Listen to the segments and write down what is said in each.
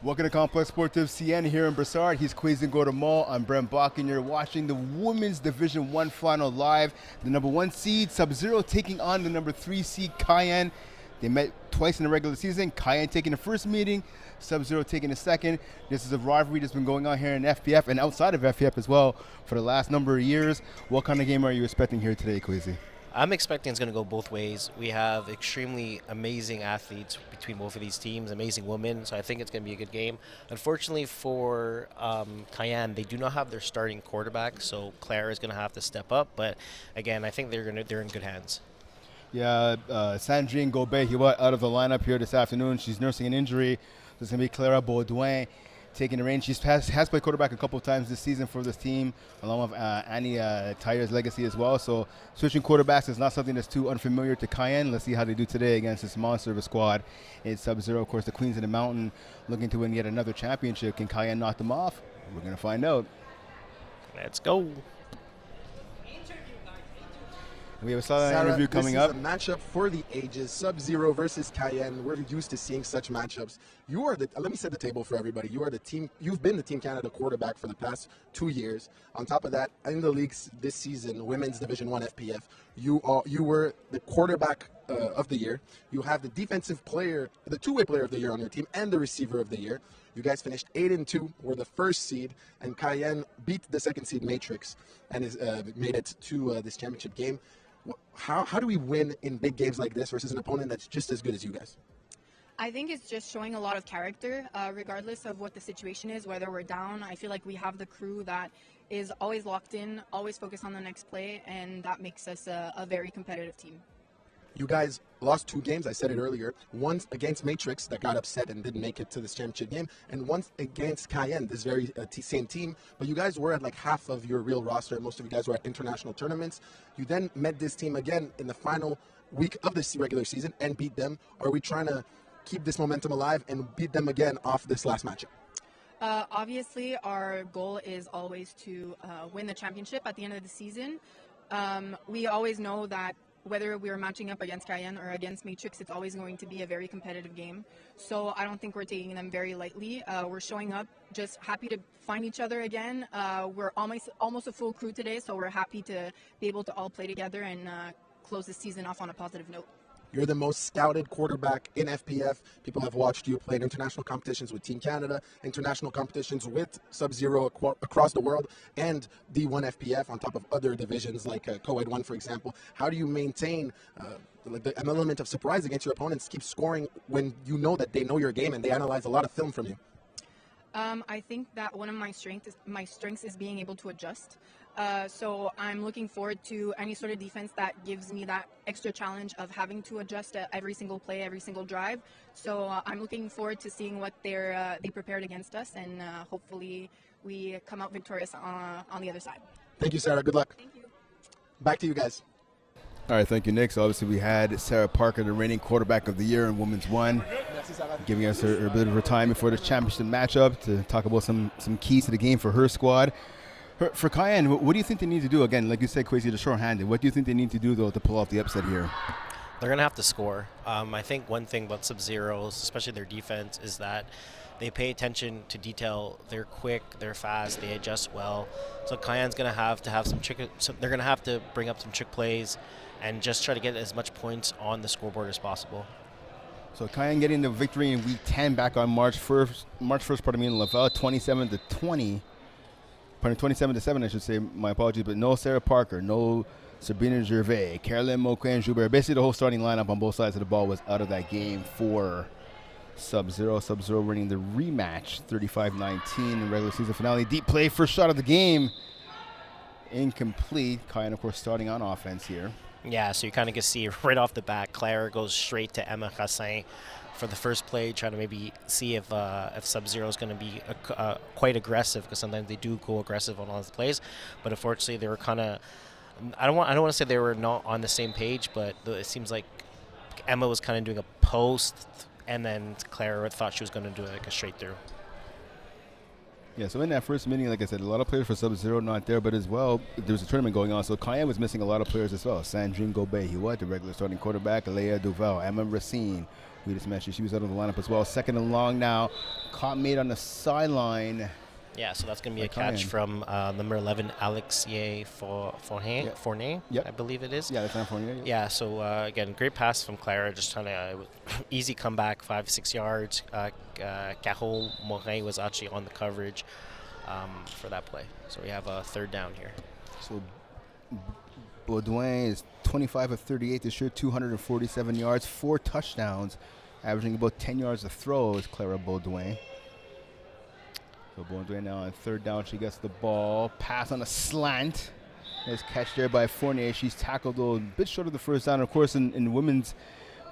Welcome to Complex Sportive CN here in Brassard. He's Quaison Guatemala. I'm Brent Bach, and you're watching the Women's Division 1 final live. The number 1 seed, Subzero, taking on the number 3 seed, Cayenne. They met twice in the regular season. Cayenne taking the first meeting, Subzero taking the second. This is a rivalry that's been going on here in FPF and outside of FPF as well for the last number of years. What kind of game are you expecting here today, Quaison? I'm expecting it's going to go both ways. We have extremely amazing athletes between both of these teams, amazing women, so I think it's going to be a good game. Unfortunately for Cayenne, they do not have their starting quarterback, so Claire is going to have to step up. But again, I think they're in good hands. Yeah, Sandrine Gobet, he was out of the lineup here this afternoon. She's nursing an injury. So it's going to be Clara Baudouin taking the reins. She has played quarterback a couple of times this season for this team, along with Annie Tyer's legacy as well. So switching quarterbacks is not something that's too unfamiliar to Cayenne. Let's see how they do today against this monster of a squad. It's Subzero, of course, the Queens of the Mountain, looking to win yet another championship. Can Cayenne knock them off? We're going to find out. Let's go. We have a silent interview coming up. This is a matchup for the ages. Subzero versus Cayenne. We're used to seeing such matchups. You are the. Let me set the table for everybody. You are the team. You've been the Team Canada quarterback for the past 2 years. On top of that, in the leagues this season, Women's Division 1 FPF, you were the quarterback of the year. You have the defensive player, the two-way player of the year on your team, and the receiver of the year. You guys finished 8-2. Were the first seed, and Cayenne beat the second seed Matrix and made it to this championship game. How do we win in big games like this versus an opponent that's just as good as you guys? I think it's just showing a lot of character, regardless of what the situation is, whether we're down. I feel like we have the crew that is always locked in, always focused on the next play, and that makes us a very competitive team. You guys lost 2 games, I said it earlier. Once against Matrix that got upset and didn't make it to this championship game, and once against Cayenne, this very same team. But you guys were at like half of your real roster. Most of you guys were at international tournaments. You then met this team again in the final week of this regular season and beat them. Are we trying to keep this momentum alive and beat them again off this last matchup? Obviously, our goal is always to win the championship at the end of the season. We always know that whether we are matching up against Cayenne or against Matrix, it's always going to be a very competitive game. So I don't think we're taking them very lightly. We're showing up just happy to find each other again. We're almost a full crew today, so we're happy to be able to all play together and close the season off on a positive note. You're the most scouted quarterback in FPF. People have watched you play in international competitions with Team Canada, international competitions with Subzero across the world, and D1 FPF on top of other divisions like Co-Ed 1, for example. How do you maintain an element of surprise against your opponents, keep scoring when you know that they know your game and they analyze a lot of film from you? I think that one of my strengths is being able to adjust. So I'm looking forward to any sort of defense that gives me that extra challenge of having to adjust every single play, every single drive. So I'm looking forward to seeing what they prepared against us, and hopefully we come out victorious on the other side. Thank you, Sarah. Good luck. Thank you. Back to you guys. All right, thank you, Nick. So obviously we had Sarah Parker, the reigning quarterback of the year in Women's 1, giving us her bit of her time before the championship matchup to talk about some keys to the game for her squad. For Cayenne, what do you think they need to do? Again, like you said, Quaison, the short-handed. What do you think they need to do, though, to pull off the upset here? They're going to have to score. I think one thing about Subzero's, especially their defense, is that they pay attention to detail. They're quick, they're fast, they adjust well. So Cayenne's going to have some trick. They're going to have to bring up some trick plays and just try to get as much points on the scoreboard as possible. So Cayenne getting the victory in Week 10 back on March 1st, in Laval, 27-20. 27-7, I should say. My apologies, but no Sarah Parker, no Sabrina Gervais, Caroline Moquin, Joubert. Basically, the whole starting lineup on both sides of the ball was out of that game for Subzero. Subzero winning the rematch, 35-19 in regular season finale. Deep play, first shot of the game, incomplete. Cayenne, of course, starting on offense here. Yeah, so you kind of can see right off the bat, Claire goes straight to Emma Cassin for the first play, trying to maybe see if Subzero is going to be quite aggressive, because sometimes they do go aggressive on all the plays. But unfortunately, they were kind of, I don't want to say they were not on the same page, but it seems like Emma was kind of doing a post, and then Claire thought she was going to do like a straight through. Yeah, so in that first meeting, like I said, a lot of players for Sub-Zero not there, but as well, there was a tournament going on, so Cayenne was missing a lot of players as well. Sandrine Gobet, the regular starting quarterback, Alea Duval, Emma Racine, we just mentioned, she was out of the lineup as well. Second and long now, caught made on the sideline. Yeah, so that's going to be a Cayenne. catch from number 11, Alexia Fournier, Yep. I believe it is. Yeah, that's not for you. Yeah, so again, great pass from Clara, just trying to easy comeback, 5-6 yards. Carole Morin was actually on the coverage for that play. So we have a third down here. So Baudouin is 25 of 38 this year, 247 yards, 4 touchdowns, averaging about 10 yards a throw is Clara Baudouin. So Baudouin now on third down, she gets the ball, pass on a slant. Nice catch there by Fournier. She's tackled a bit short of the first down. Of course, in women's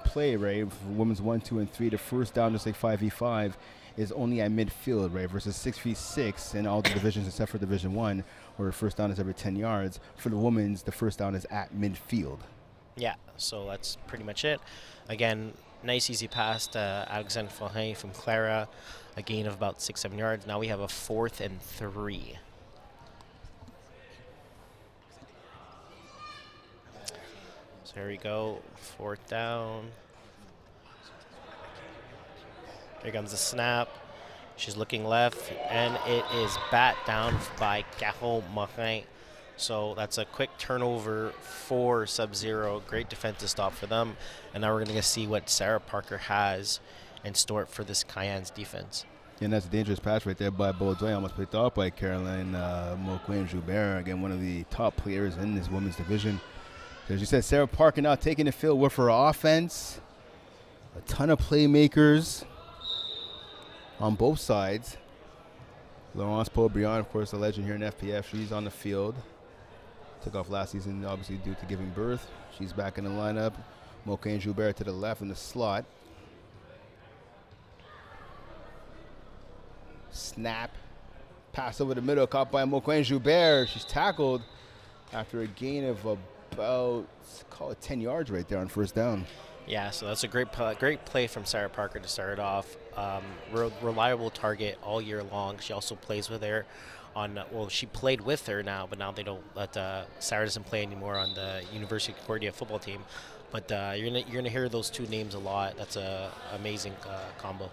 play, right, for women's 1, 2, and 3, the first down, just like 5v5, is only at midfield, right, versus 6v6 in all the divisions except for Division 1, where the first down is every 10 yards. For the women's, the first down is at midfield. Yeah, so that's pretty much it. Again, nice easy pass to Alexandre Fournier from Clara, a gain of about 6-7 yards. Now we have a 4th and 3. So here we go, 4th down. Here comes the snap. She's looking left, and it is bat down by Carole Morin. So that's a quick turnover for Sub-Zero. Great defensive stop for them. And now we're going to see what Sarah Parker has in store for this Cayenne's defense. And that's a dangerous pass right there by Baudouin, almost picked off by Caroline Moquin-Joubert, again, one of the top players in this women's division. So as you said, Sarah Parker now taking the field with her offense. A ton of playmakers on both sides. Laurence Paul-Briand, of course, a legend here in FPF. She's on the field. Took off last season, obviously, due to giving birth. She's back in the lineup. Moquin-Joubert to the left in the slot. Snap. Pass over the middle, caught by Moquin-Joubert. She's tackled after a gain of about, call it 10 yards right there on first down. Yeah, so that's a great play from Sarah Parker to start it off. Reliable target all year long. She also plays with her on, well, she played with her now, but now they don't let, Sarah doesn't play anymore on the University of Concordia football team. But you're gonna hear those two names a lot. That's a amazing combo.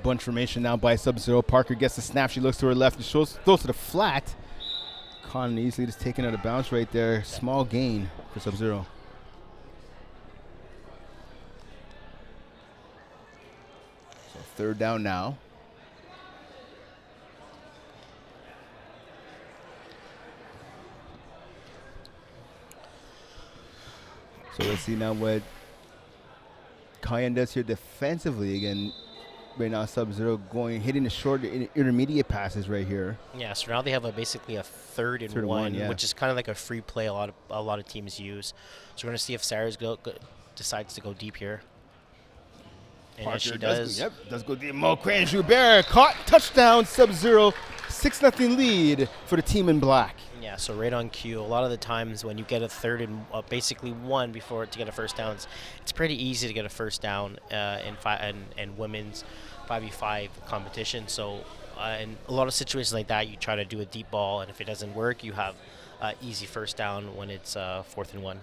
Bunch formation now by Sub-Zero. Parker gets the snap. She looks to her left and throws to the flat. Con easily just taken out of bounds right there. Small gain for Sub-Zero. So third down now. So let's see now what Cayenne does here defensively. Again, right now Sub-Zero hitting the short intermediate passes right here. Yeah, so now they have basically a third and one, yeah. which is kind of like a free play a lot of teams use. So we're going to see if Sarah's decides to go deep here. And Parker as she does. does go deep. Moquin-Joubert caught, touchdown, Sub-Zero, 6-0 lead for the team in black. Yeah, so right on cue. A lot of the times when you get a third and basically one before to get a first down, it's pretty easy to get a first down in women's 5v5 competition. So in a lot of situations like that, you try to do a deep ball, and if it doesn't work, you have easy first down when it's 4th and 1.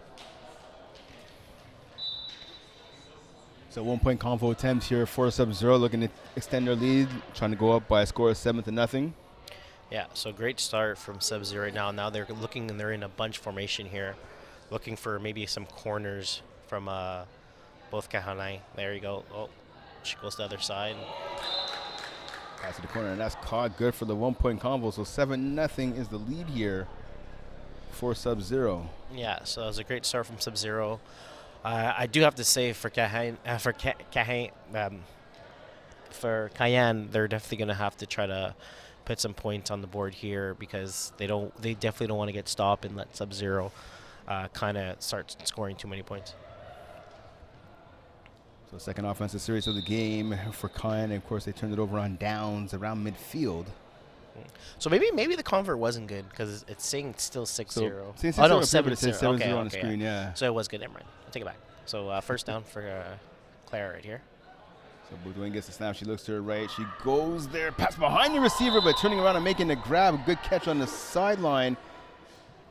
So 1-point convo attempt here for Sub-Zero, looking to extend their lead, trying to go up by a score of 7-0. Yeah, so great start from Sub-Zero right now. Now they're looking, and they're in a bunch formation here, looking for maybe some corners from both Kahana. There you go. Oh, she goes to the other side. Pass to the corner, and that's caught good for the 1-point convo. So 7-0 is the lead here for Sub-Zero. Yeah, so that was a great start from Sub-Zero. I do have to say for Cayenne, they're definitely going to have to try to put some points on the board here, because they definitely don't want to get stopped and let Sub-Zero kind of start scoring too many points. So second offensive series of the game for Cayenne, and of course they turned it over on downs around midfield. So maybe the convert wasn't good, because it's saying still 6-0. So, oh no, 7-0. 7-0 on the screen, yeah. So it was good. Never mind. I'll take it back. So first down for Claire right here. So Baudouin gets the snap. She looks to her right. She goes there. Pass behind the receiver, but turning around and making the grab. Good catch on the sideline.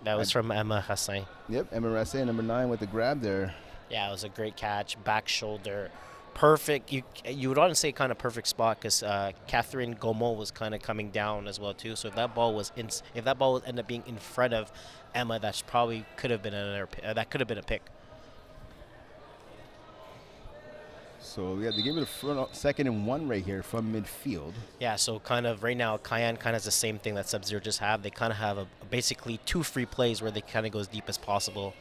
That was from Emma Hassan. Yep, Emma Rassé, number 9, with the grab there. Yeah, it was a great catch. Back shoulder. Perfect. You would want to say kind of perfect spot because Catherine Gaumont was kind of coming down as well too. So if that ball was ended up being in front of Emma, that probably could have been that could have been a pick. So yeah, they gave it a 2nd and 1 right here from midfield. Yeah, so kind of right now, Cayenne kind of has the same thing that Subzero just have. They kind of have basically 2 free plays where they kind of go as deep as possible.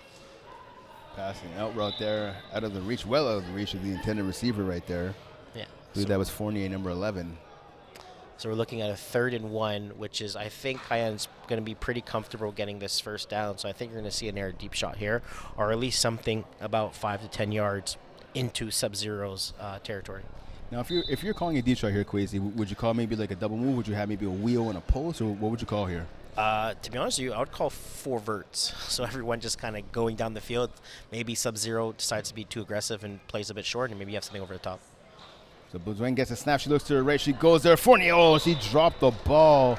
Passing out route there, out of the reach, well out of the reach of the intended receiver right there. Yeah. I believe that was Fournier, number 11. So we're looking at a 3rd and 1, which is, I think Cayenne's going to be pretty comfortable getting this first down. So I think you're going to see an air deep shot here, or at least something about 5 to 10 yards into Subzero's territory. Now, if you're calling a deep shot here, Kwesi, would you call maybe like a double move? Would you have maybe a wheel and a post, or what would you call here? To be honest with you, I would call 4 verts. So everyone just kind of going down the field. Maybe Subzero decides to be too aggressive and plays a bit short, and maybe you have something over the top. So Baudouin gets a snap. She looks to her right. She goes there. Fournier, oh, she dropped the ball.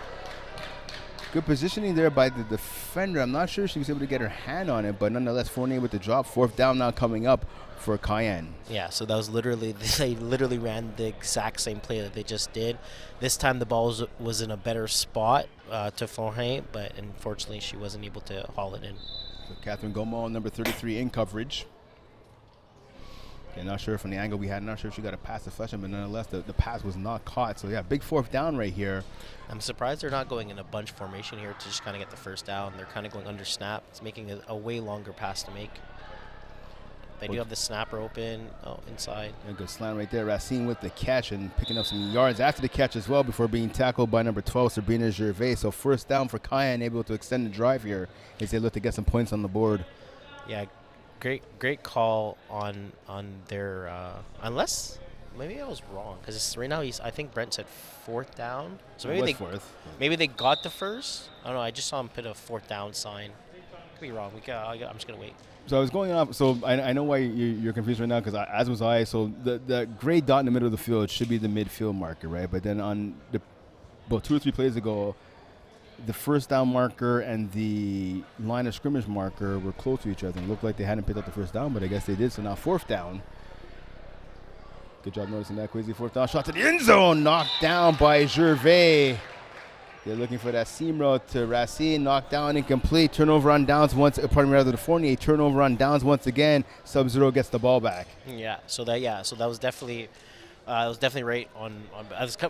Good positioning there by the defender. I'm not sure she was able to get her hand on it, but nonetheless, Fournier with the drop. 4th down now coming up for Cayenne. Yeah, so that was they literally ran the exact same play that they just did. This time the ball was in a better spot to Fournier, but unfortunately she wasn't able to haul it in. So Catherine Gaumont, number 33, in coverage. Yeah, not sure from the angle we had. Not sure if she got a pass to Fletcher, but nonetheless, the pass was not caught. So, yeah, big 4th down right here. I'm surprised they're not going in a bunch formation here to just kind of get the first down. They're kind of going under snap. It's making a way longer pass to make. They do have the snapper open inside. A good slant right there. Racine with the catch and picking up some yards after the catch as well before being tackled by number 12, Sabrina Gervais. So, 1st down for Cayenne, able to extend the drive here as they look to get some points on the board. Yeah, great call on their unless maybe I was wrong because right now I think Brent said 4th down, so maybe they got the first. I don't know. I just saw him put a 4th down sign. Could be wrong. I'm just gonna wait. So I was going off. So I know why you're confused right now because as was I. So the gray dot in the middle of the field should be the midfield marker, right? But then on about 2 or 3 plays ago, the 1st down marker and the line of scrimmage marker were close to each other. It looked like they hadn't picked up the 1st down, but I guess they did. So now 4th down. Good job noticing that. Crazy 4th down shot to the end zone. Knocked down by Gervais. They're looking for that seam route to Racine. Knocked down, incomplete. Turnover on downs once. Rather the Fournier. Turnover on downs once again. Subzero gets the ball back. Yeah. So that was definitely. Right on.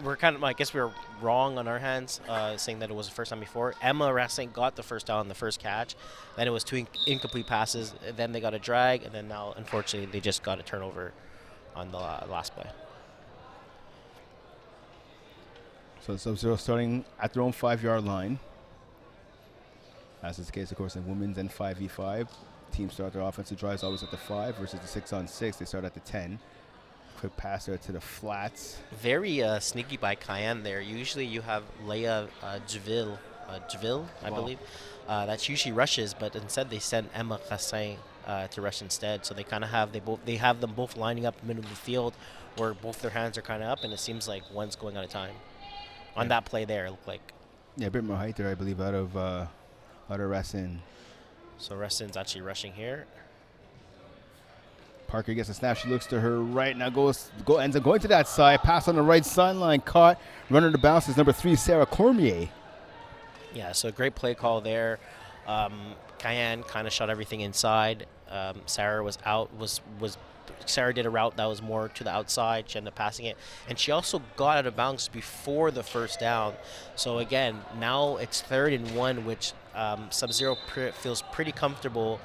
We're kind of. I guess we were wrong on our hands, saying that it was the first time before. Emma Racine got the first down on the first catch. Then it was 2 incomplete passes. Then they got a drag, and then now, unfortunately, they just got a turnover on the last play. So Subzero starting at their own 5-yard line. As is the case, of course, in women's and 5v5. Teams start their offensive drives always at the 5 versus the 6-on-6. They start at the 10. Quick pass there to the flats. Very sneaky by Cayenne there. Usually you have Leia Javille, I believe. That's usually rushes, but instead they send Emma Cassin to rush instead. So they kind of have they have them both lining up in the middle of the field, where both their hands are kind of up, and it seems like one's going out of time. On that play there, it looked like. Yeah, a bit more height there, I believe, out of Racine. So Racine's actually rushing here. Parker gets a snap. She looks to her right. Now ends up going to that side. Pass on the right sideline. Caught. Runner to bounce is number 3, Sarah Cormier. Yeah, so great play call there. Cayenne kind of shot everything inside. Sarah was out. Sarah did a route that was more to the outside. She ended up passing it. And she also got out of bounds before the 1st down. So, again, now it's 3rd and 1, which Subzero feels pretty comfortable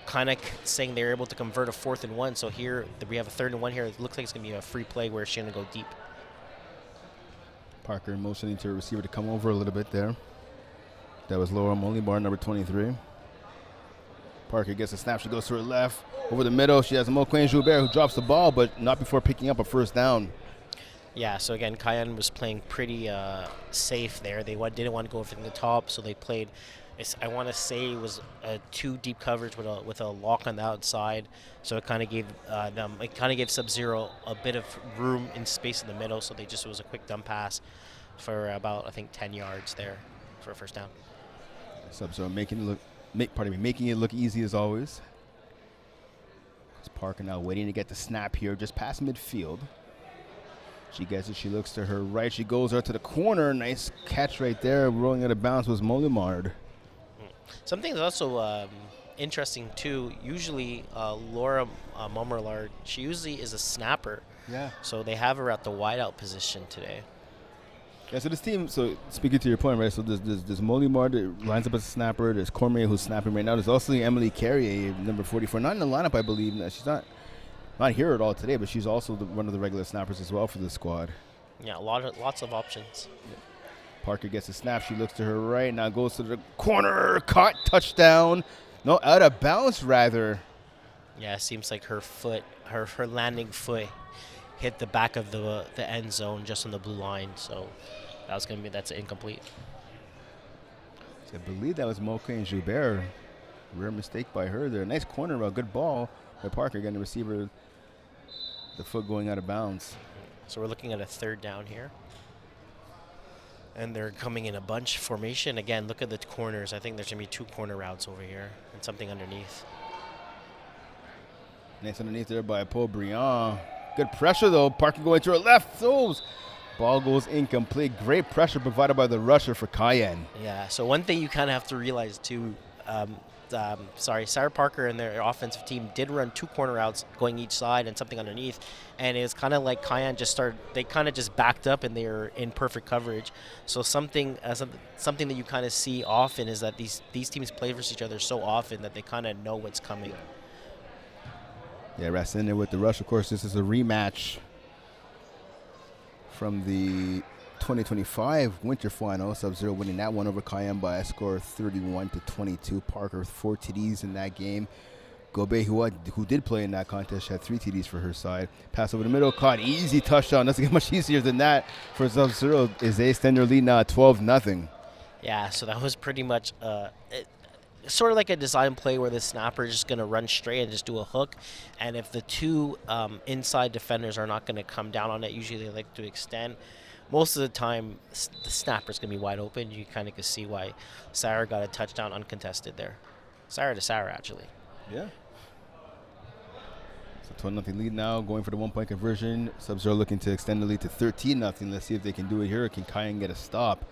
kind of saying they're able to convert a 4th and 1. So here we have a 3rd and 1 here. It looks like it's going to be a free play where she's going to go deep. Parker motioning to a receiver to come over a little bit there. That was Laura Molibar, number 23. Parker gets a snap. She goes to her left. Over the middle, she has Moquin Joubert who drops the ball, but not before picking up a 1st down. Yeah, so again, Cayenne was playing pretty safe there. They didn't want to go from the top, so they played. I want to say it was a two deep coverage with a lock on the outside. So it kind of gave Subzero a bit of room in space in the middle. So it was a quick dump pass for about I think 10 yards there for a first down. Subzero making it look easy as always. It's Parker now waiting to get the snap here, just past midfield. She gets it. She looks to her right. She goes out to the corner. Nice catch right there. Rolling out of bounds was Molimard. Something that's also interesting too. Usually, Laura Momerlard, she usually is a snapper. Yeah. So they have her at the wideout position today. Yeah, so this team, so speaking to your point, right, so there's Molimard that lines up as a snapper. There's Cormier who's snapping right now. There's also Emily Carrier, number 44. Not in the lineup, I believe. No, she's not here at all today, but she's also one of the regular snappers as well for the squad. Yeah, lots of options. Yeah. Parker gets a snap. She looks to her right. Now goes to the corner. Caught. Touchdown. No, out of bounds, rather. Yeah, it seems like her landing foot hit the back of the end zone just on the blue line. So that's incomplete. So I believe that was Moka and Joubert. Rare mistake by her there. Nice corner route. Good ball by Parker. Getting the receiver, the foot going out of bounds. So we're looking at a third down here. And they're coming in a bunch formation. Again, look at the corners. I think there's going to be two corner routes over here and something underneath. Nice underneath there by Paul Briand. Good pressure, though. Parker going to her left. Throws. Ball goes incomplete. Great pressure provided by the rusher for Cayenne. Yeah, so one thing you kind of have to realize, too, Sarah Parker and their offensive team did run two corner routes going each side and something underneath. And it was kind of like Cayenne they kind of just backed up and they were in perfect coverage. So something that you kind of see often is that these teams play versus each other so often that they kind of know what's coming. Yeah, Racine there with the rush. Of course, this is a rematch from the 2025 winter final. Subzero winning that one over Cayenne by a score of 31-22. Parker with 4 TDs in that game. Gobe, who did play in that contest, had 3 TDs for her side. Pass over the middle, caught, easy touchdown. Doesn't get much easier than that for Subzero as they extend their lead now at 12-0. Yeah, so that was pretty much sort of like a design play where the snapper is just going to run straight and just do a hook. And if the two inside defenders are not going to come down on it, usually they like to extend. Most of the time, the snapper's going to be wide open. You kind of can see why Sarah got a touchdown uncontested there. Sarah to Sarah, actually. Yeah. So 12-0 lead now, going for the 1-point conversion. Subzero looking to extend the lead to 13-0. Let's see if they can do it here. Can Cayenne get a stop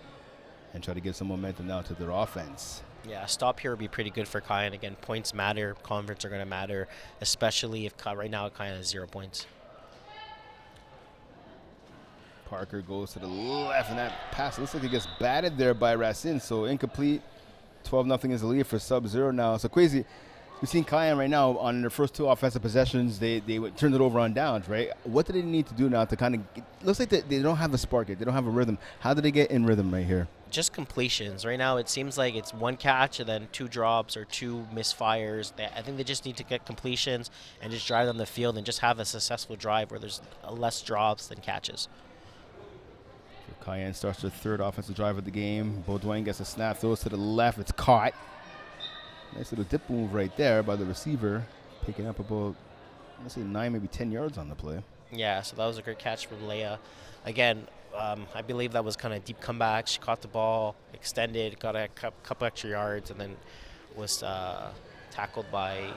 and try to give some momentum now to their offense? Yeah, a stop here would be pretty good for Cayenne. Again, points matter. Converts are going to matter, especially if right now Cayenne has 0 points. Parker goes to the left, and that pass looks like it gets batted there by Racine, so incomplete. 12-0 is the lead for Subzero now. So crazy. We've seen Cayenne right now on their first 2 offensive possessions. They turned it over on downs, right? What do they need to do now to kind of looks like they don't have a spark yet. They don't have a rhythm. How do they get in rhythm right here? Just completions. Right now it seems like it's 1 catch and then 2 drops or 2 misfires. I think they just need to get completions and just drive on the field and just have a successful drive where there's less drops than catches. So Cayenne starts their 3rd offensive drive of the game. Baudouin gets a snap, throws to the left. It's caught. Nice little dip move right there by the receiver, picking up about, let's say 9, maybe 10 yards on the play. Yeah, so that was a great catch from Leia. Again, I believe that was kind of deep comeback. She caught the ball, extended, got a couple extra yards, and then was tackled by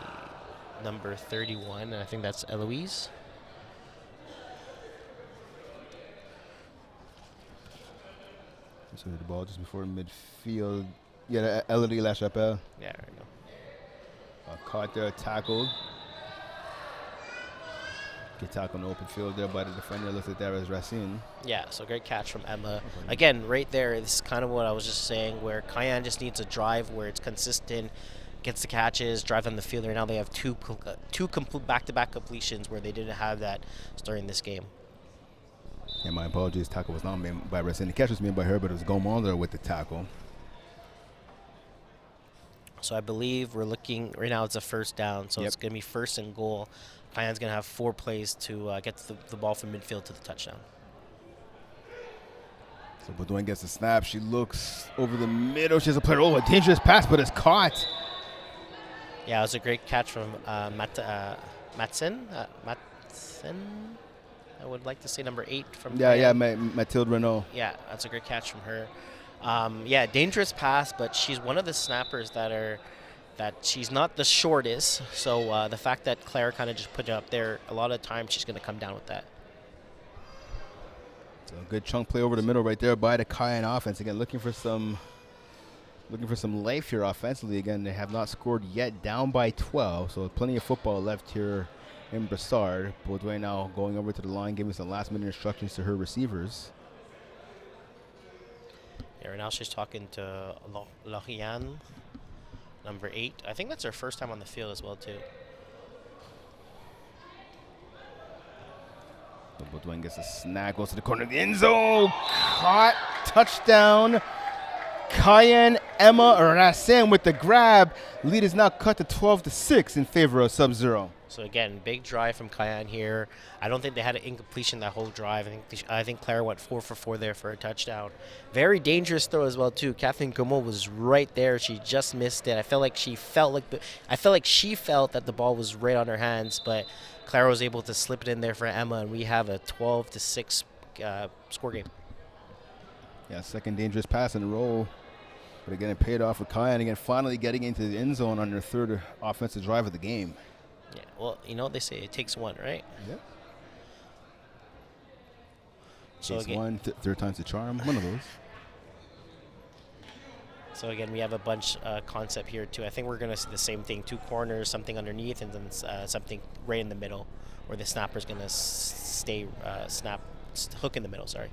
number 31, and I think that's Eloise. So the ball just before midfield. Yeah, Elodie LaChapelle. Yeah, there you go. Caught there, tackled. Get tackled in the open field there by the defender. Looks like that was Racine. Yeah, so great catch from Emma. Okay. Again, right there, this is kind of what I was just saying, where Cayenne just needs a drive where it's consistent, gets the catches, drive on the field. Right now they have two complete back-to-back completions where they didn't have that during this game. Yeah, my apologies. Tackle was not made by Racine. The catch was made by her, but it was Gomolder with the tackle. So I believe we're looking, right now it's a first down, so It's going to be 1st and goal. Cayenne's going to have 4 plays to get the ball from midfield to the touchdown. So Baudouin gets the snap. She looks over the middle. She has a player. Oh, a dangerous pass, but it's caught. Yeah, it was a great catch from Matson. Matson? I would like to say number 8 from Mathilde Renault. Yeah, that's a great catch from her. Yeah, dangerous pass, but she's one of the snappers that she's not the shortest. So the fact that Claire kind of just put it up there, a lot of times she's going to come down with that. So a good chunk play over the middle right there by the Cayenne offense. Again, looking for some life here offensively. Again, they have not scored yet, down by 12. So plenty of football left here in Brassard. Baudouin now going over to the line, giving some last-minute instructions to her receivers. Yeah, right now she's talking to Lauriane, number 8. I think that's her first time on the field as well, too. Baudouin gets a snag, goes to the corner of the end zone. Caught, touchdown. Cayenne Emma Racine with the grab. Lead is now cut to 12-6 in favor of Subzero. So again, big drive from Cayenne here. I don't think they had an incompletion that whole drive. I think Claire went 4 for 4 there for a touchdown. Very dangerous throw as well too. Kathleen Comeau was right there. She just missed it. I felt like she felt that the ball was right on her hands, but Claire was able to slip it in there for Emma, and we have a 12-6 score game. Yeah, second dangerous pass in a row. But again, it paid off for Cayenne. Again, finally getting into the end zone on their third offensive drive of the game. Yeah, well, they say it takes one, right? Yep. So takes one, third time's the charm. One of those. So again, we have a bunch concept here too. I think we're going to see the same thing: 2 corners, something underneath, and then something right in the middle, where the snapper's going to stay hook in the middle. Sorry.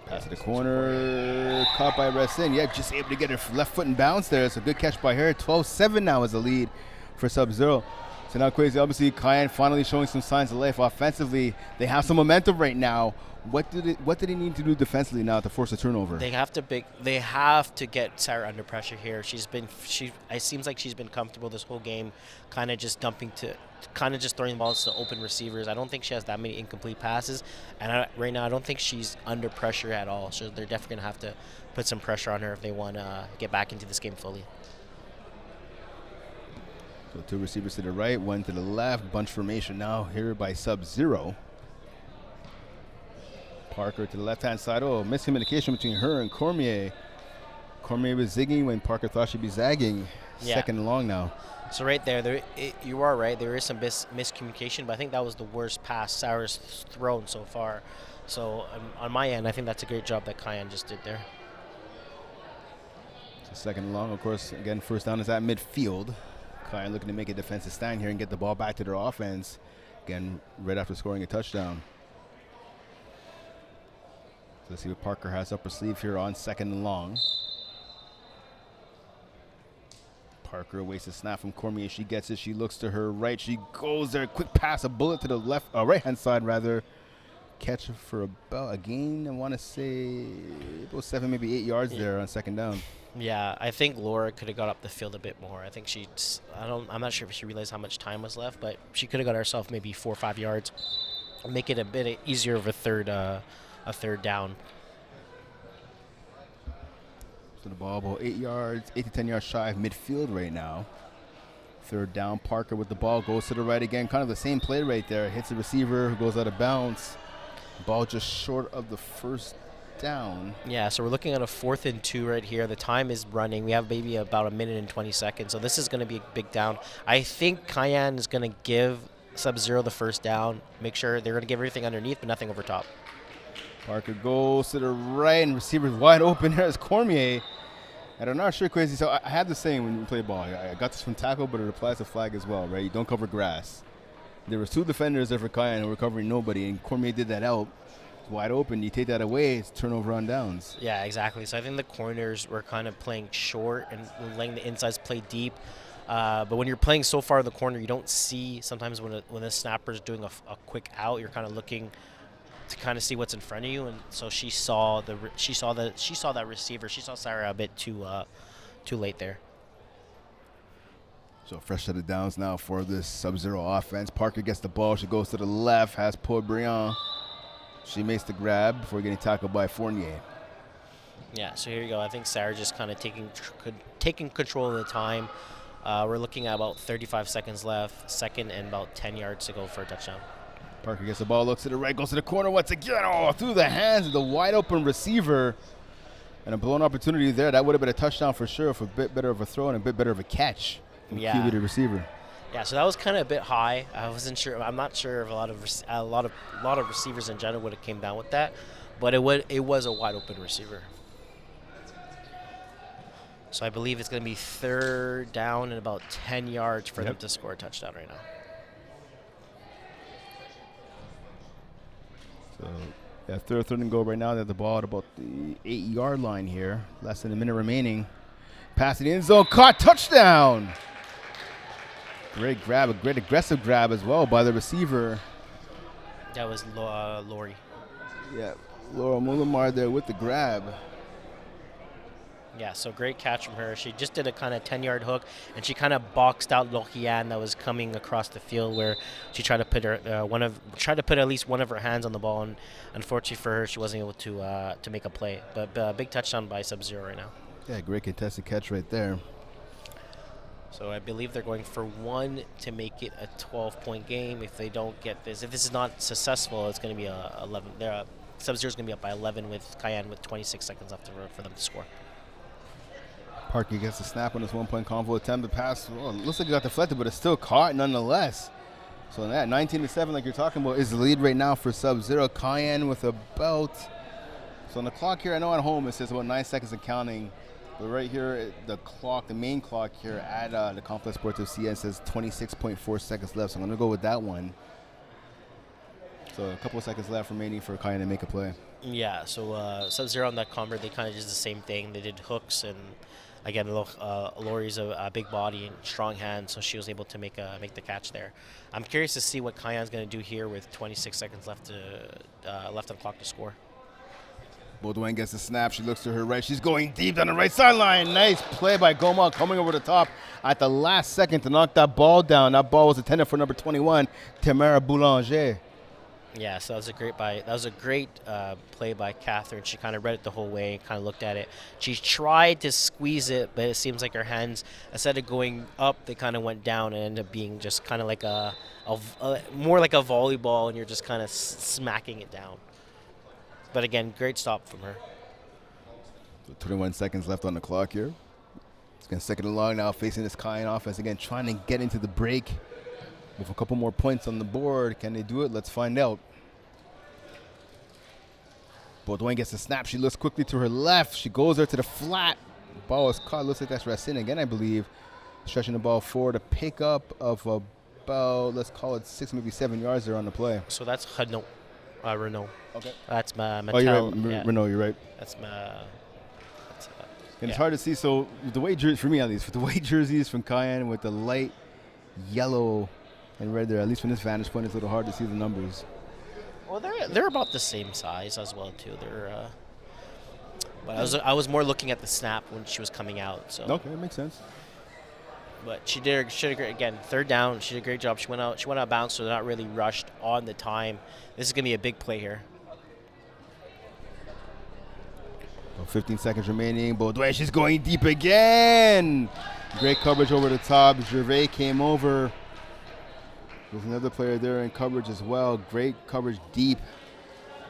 Pass to the corner, caught by Racine. Yeah, just able to get her left foot in bounds there. It's a good catch by her. 12-7 now is the lead for Subzero. So now crazy. Obviously, Cayenne finally showing some signs of life offensively. They have some momentum right now. What do they need to do defensively now to force a turnover? They have to get Sarah under pressure here. It seems like she's been comfortable this whole game, kind of just throwing balls to open receivers. I don't think she has that many incomplete passes, and right now I don't think she's under pressure at all. So they're definitely gonna have to put some pressure on her if they want to get back into this game fully. So 2 receivers to the right, 1 to the left. Bunch formation now here by Subzero. Parker to the left-hand side. Oh, miscommunication between her and Cormier. Cormier was zigging when Parker thought she'd be zagging. Yeah. Second and long now. So right there, you are right. There is some miscommunication, but I think that was the worst pass Sarah's thrown so far. So on my end, I think that's a great job that Cayenne just did there. So second and long, of course, again, first down is at midfield. Cayenne looking to make a defensive stand here and get the ball back to their offense. Again, right after scoring a touchdown. So let's see what Parker has up her sleeve here on second and long. Parker awaits a snap from Cormier. She gets it. She looks to her right. She goes there. Quick pass, a bullet to the right-hand side, rather. Catch for about a gain, I want to say, about 7, maybe 8 yards there on second down. Yeah, I think Laura could have got up the field a bit more. I think I'm not sure if she realized how much time was left, but she could have got herself maybe 4 or 5 yards, make it a bit easier of a third down. So the ball about 8 to 10 yards shy of midfield right now. Third down, Parker with the ball, goes to the right again. Kind of the same play right there. Hits the receiver, who goes out of bounds. Ball just short of the first down. Yeah, so we're looking at a 4th and 2 right here. The time is running. We have maybe about 1 minute and 20 seconds. So this is going to be a big down. I think Cayenne is going to give Subzero the first down. Make sure they're going to give everything underneath, but nothing over top. Parker goes to the right, and receiver's wide open. There's Cormier. And I'm not sure, Crazy. So I had the saying when you play ball. I got this from tackle, but it applies to flag as well, right? You don't cover grass. There was 2 defenders there for Cayenne who were covering nobody, and Cormier did that out. It's wide open. You take that away, it's turnover on downs. Yeah, exactly. So I think the corners were kind of playing short and letting the insides play deep. But when you're playing so far in the corner, you don't see sometimes when a snapper's doing a quick out, you're kind of looking to kind of see what's in front of you, and so she saw that receiver. She saw Sarah a bit too late there. So fresh set of downs now for this Subzero offense. Parker gets the ball. She goes to the left, has Paul Briand. She makes the grab before getting tackled by Fournier. Yeah, so here you go. I think Sarah just kind of taking control of the time. We're looking at about 35 seconds left, second and about 10 yards to go for a touchdown. Parker gets the ball, looks to the right, goes to the corner once again. Oh, through the hands of the wide open receiver. And a blown opportunity there. That would have been a touchdown for sure, for a bit better of a throw and a bit better of a catch from QB to receiver. Yeah, so that was kind of a bit high. I wasn't sure. I'm not sure if a lot of receivers in general would have came down with that, but it was a wide open receiver. So I believe it's going to be third down and about 10 yards for them to score a touchdown right now. So, yeah, third and goal right now. They have the ball at about the 8-yard line here. Less than a minute remaining. Pass in the end zone. Caught. Touchdown. Great grab. A great aggressive grab as well by the receiver. That was Lori. Yeah, Laura Mulamar there with the grab. Yeah, so great catch from her. She just did a kind of 10-yard hook, and she kind of boxed out Lorianne that was coming across the field, where she tried to put at least one of her hands on the ball, and unfortunately for her, she wasn't able to make a play. But big touchdown by Subzero right now. Yeah, great contested catch right there. So I believe they're going for one to make it a 12-point game. If they don't get this, if this is not successful, it's going to be a 11. Subzero's going to be up by 11 with Cayenne with 26 seconds left for them to score. Parker gets the snap on this one-point convo attempt. The pass, well, it looks like it got deflected, but it's still caught nonetheless. So that 19-7, like you're talking about, is the lead right now for Subzero. Cayenne with about, so on the clock here, I know at home it says about 9 seconds and counting, but right here, the main clock here at the Complex Sports of CN says 26.4 seconds left. So I'm going to go with that one. So a couple of seconds left remaining for Cayenne to make a play. Yeah, so Subzero on that convert, they kind of did the same thing. They did hooks, and again, Lori's a big body and strong hands, so she was able to make the catch there. I'm curious to see what Cayenne's going to do here with 26 seconds left on the clock to score. Baudouin gets the snap. She looks to her right. She's going deep down the right sideline. Nice play by Goma coming over the top at the last second to knock that ball down. That ball was intended for number 21, Tamara Boulanger. Yeah, so that was a great play by Catherine. She kind of read it the whole way, kind of looked at it. She tried to squeeze it, but it seems like her hands, instead of going up, they kind of went down and ended up being just kind of like more like a volleyball, and you're just kind of smacking it down. But again, great stop from her. So 21 seconds left on the clock here. It's going to second and long now, facing this Cayenne offense again, trying to get into the break. With a couple more points on the board, can they do it? Let's find out. Baudouin gets the snap. She looks quickly to her left. She goes there to the flat. Ball is caught. Looks like that's Racine again, I believe. Stretching the ball forward. A pickup of about, let's call it 6, maybe 7 yards there on the play. So that's Renault. Okay. That's Mattel. Oh, you're right. Yeah. Renault, you're right. That's And it's hard to see. So the white jerseys, for me at least, with the white jerseys from Cayenne with the light yellow and red there, at least from this vantage point, it's a little hard to see the numbers. Well, they're about the same size as well too. But I was more looking at the snap when she was coming out. So Okay, that makes sense. But she did a great, again, third down. She did a great job. She went out of bounds, so they're not really rushed on the time. This is gonna be a big play here. 15 seconds remaining. Baudouin, she's going deep again. Great coverage over the top. Gervais came over. There's another player there in coverage as well. Great coverage deep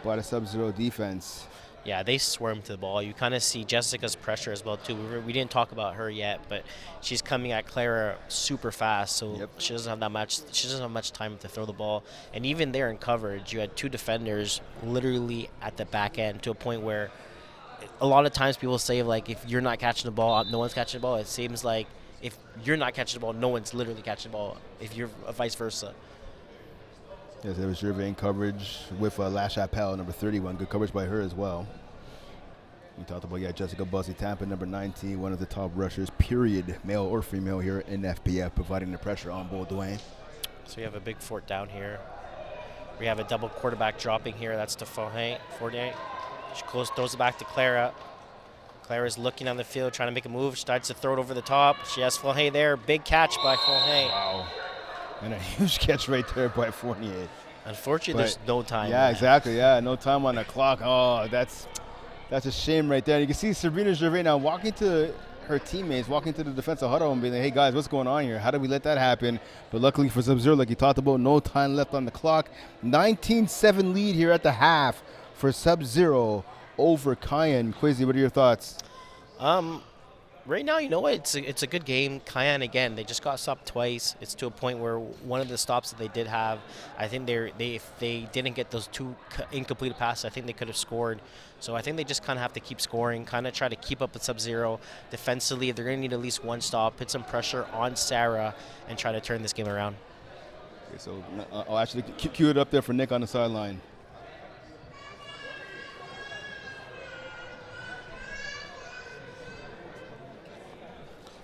by the Subzero defense. Yeah, they swarm to the ball. You kind of see Jessica's pressure as well too. We didn't talk about her yet, but she's coming at Clara super fast, so she doesn't have that much. She doesn't have much time to throw the ball. And even there in coverage, you had two defenders literally at the back end, to a point where a lot of times people say, like, if you're not catching the ball, no one's catching the ball. It seems like if you're not catching the ball, no one's literally catching the ball. If you're vice versa. Yes, there was Gervais in coverage with La Chapelle, number 31. Good coverage by her as well. We talked about, Jessica Bussy-Tampa, number 19, one of the top rushers, period, male or female here in FPF, providing the pressure on Baudouin. So we have a big fourth down here. We have a double quarterback dropping here. That's to Fournier. She throws it back to Clara. Clara's looking on the field, trying to make a move. She starts to throw it over the top. She has Fournier there. Big catch by Fournier. Wow. And a huge catch right there by Fournier. Unfortunately, But there's no time. yeah, exactly. Yeah, no time on the clock. Oh, that's a shame right there. You can see Sabrina Gervais now walking to her teammates, walking to the defensive huddle and being like, hey, guys, what's going on here? How did we let that happen? But luckily for Subzero, like you talked about, no time left on the clock. 19-7 lead here at the half for Subzero over Cayenne. Quasi, what are your thoughts? Right now, you know what? It's a good game. Cayenne again. They just got stopped twice. It's to a point where one of the stops that they did have, I think if they didn't get those two incomplete passes, I think they could have scored. So I think they just kind of have to keep scoring, kind of try to keep up with Subzero defensively. They're going to need at least one stop, put some pressure on Sarah, and try to turn this game around. Okay, so I'll actually cue it up there for Nick on the sideline.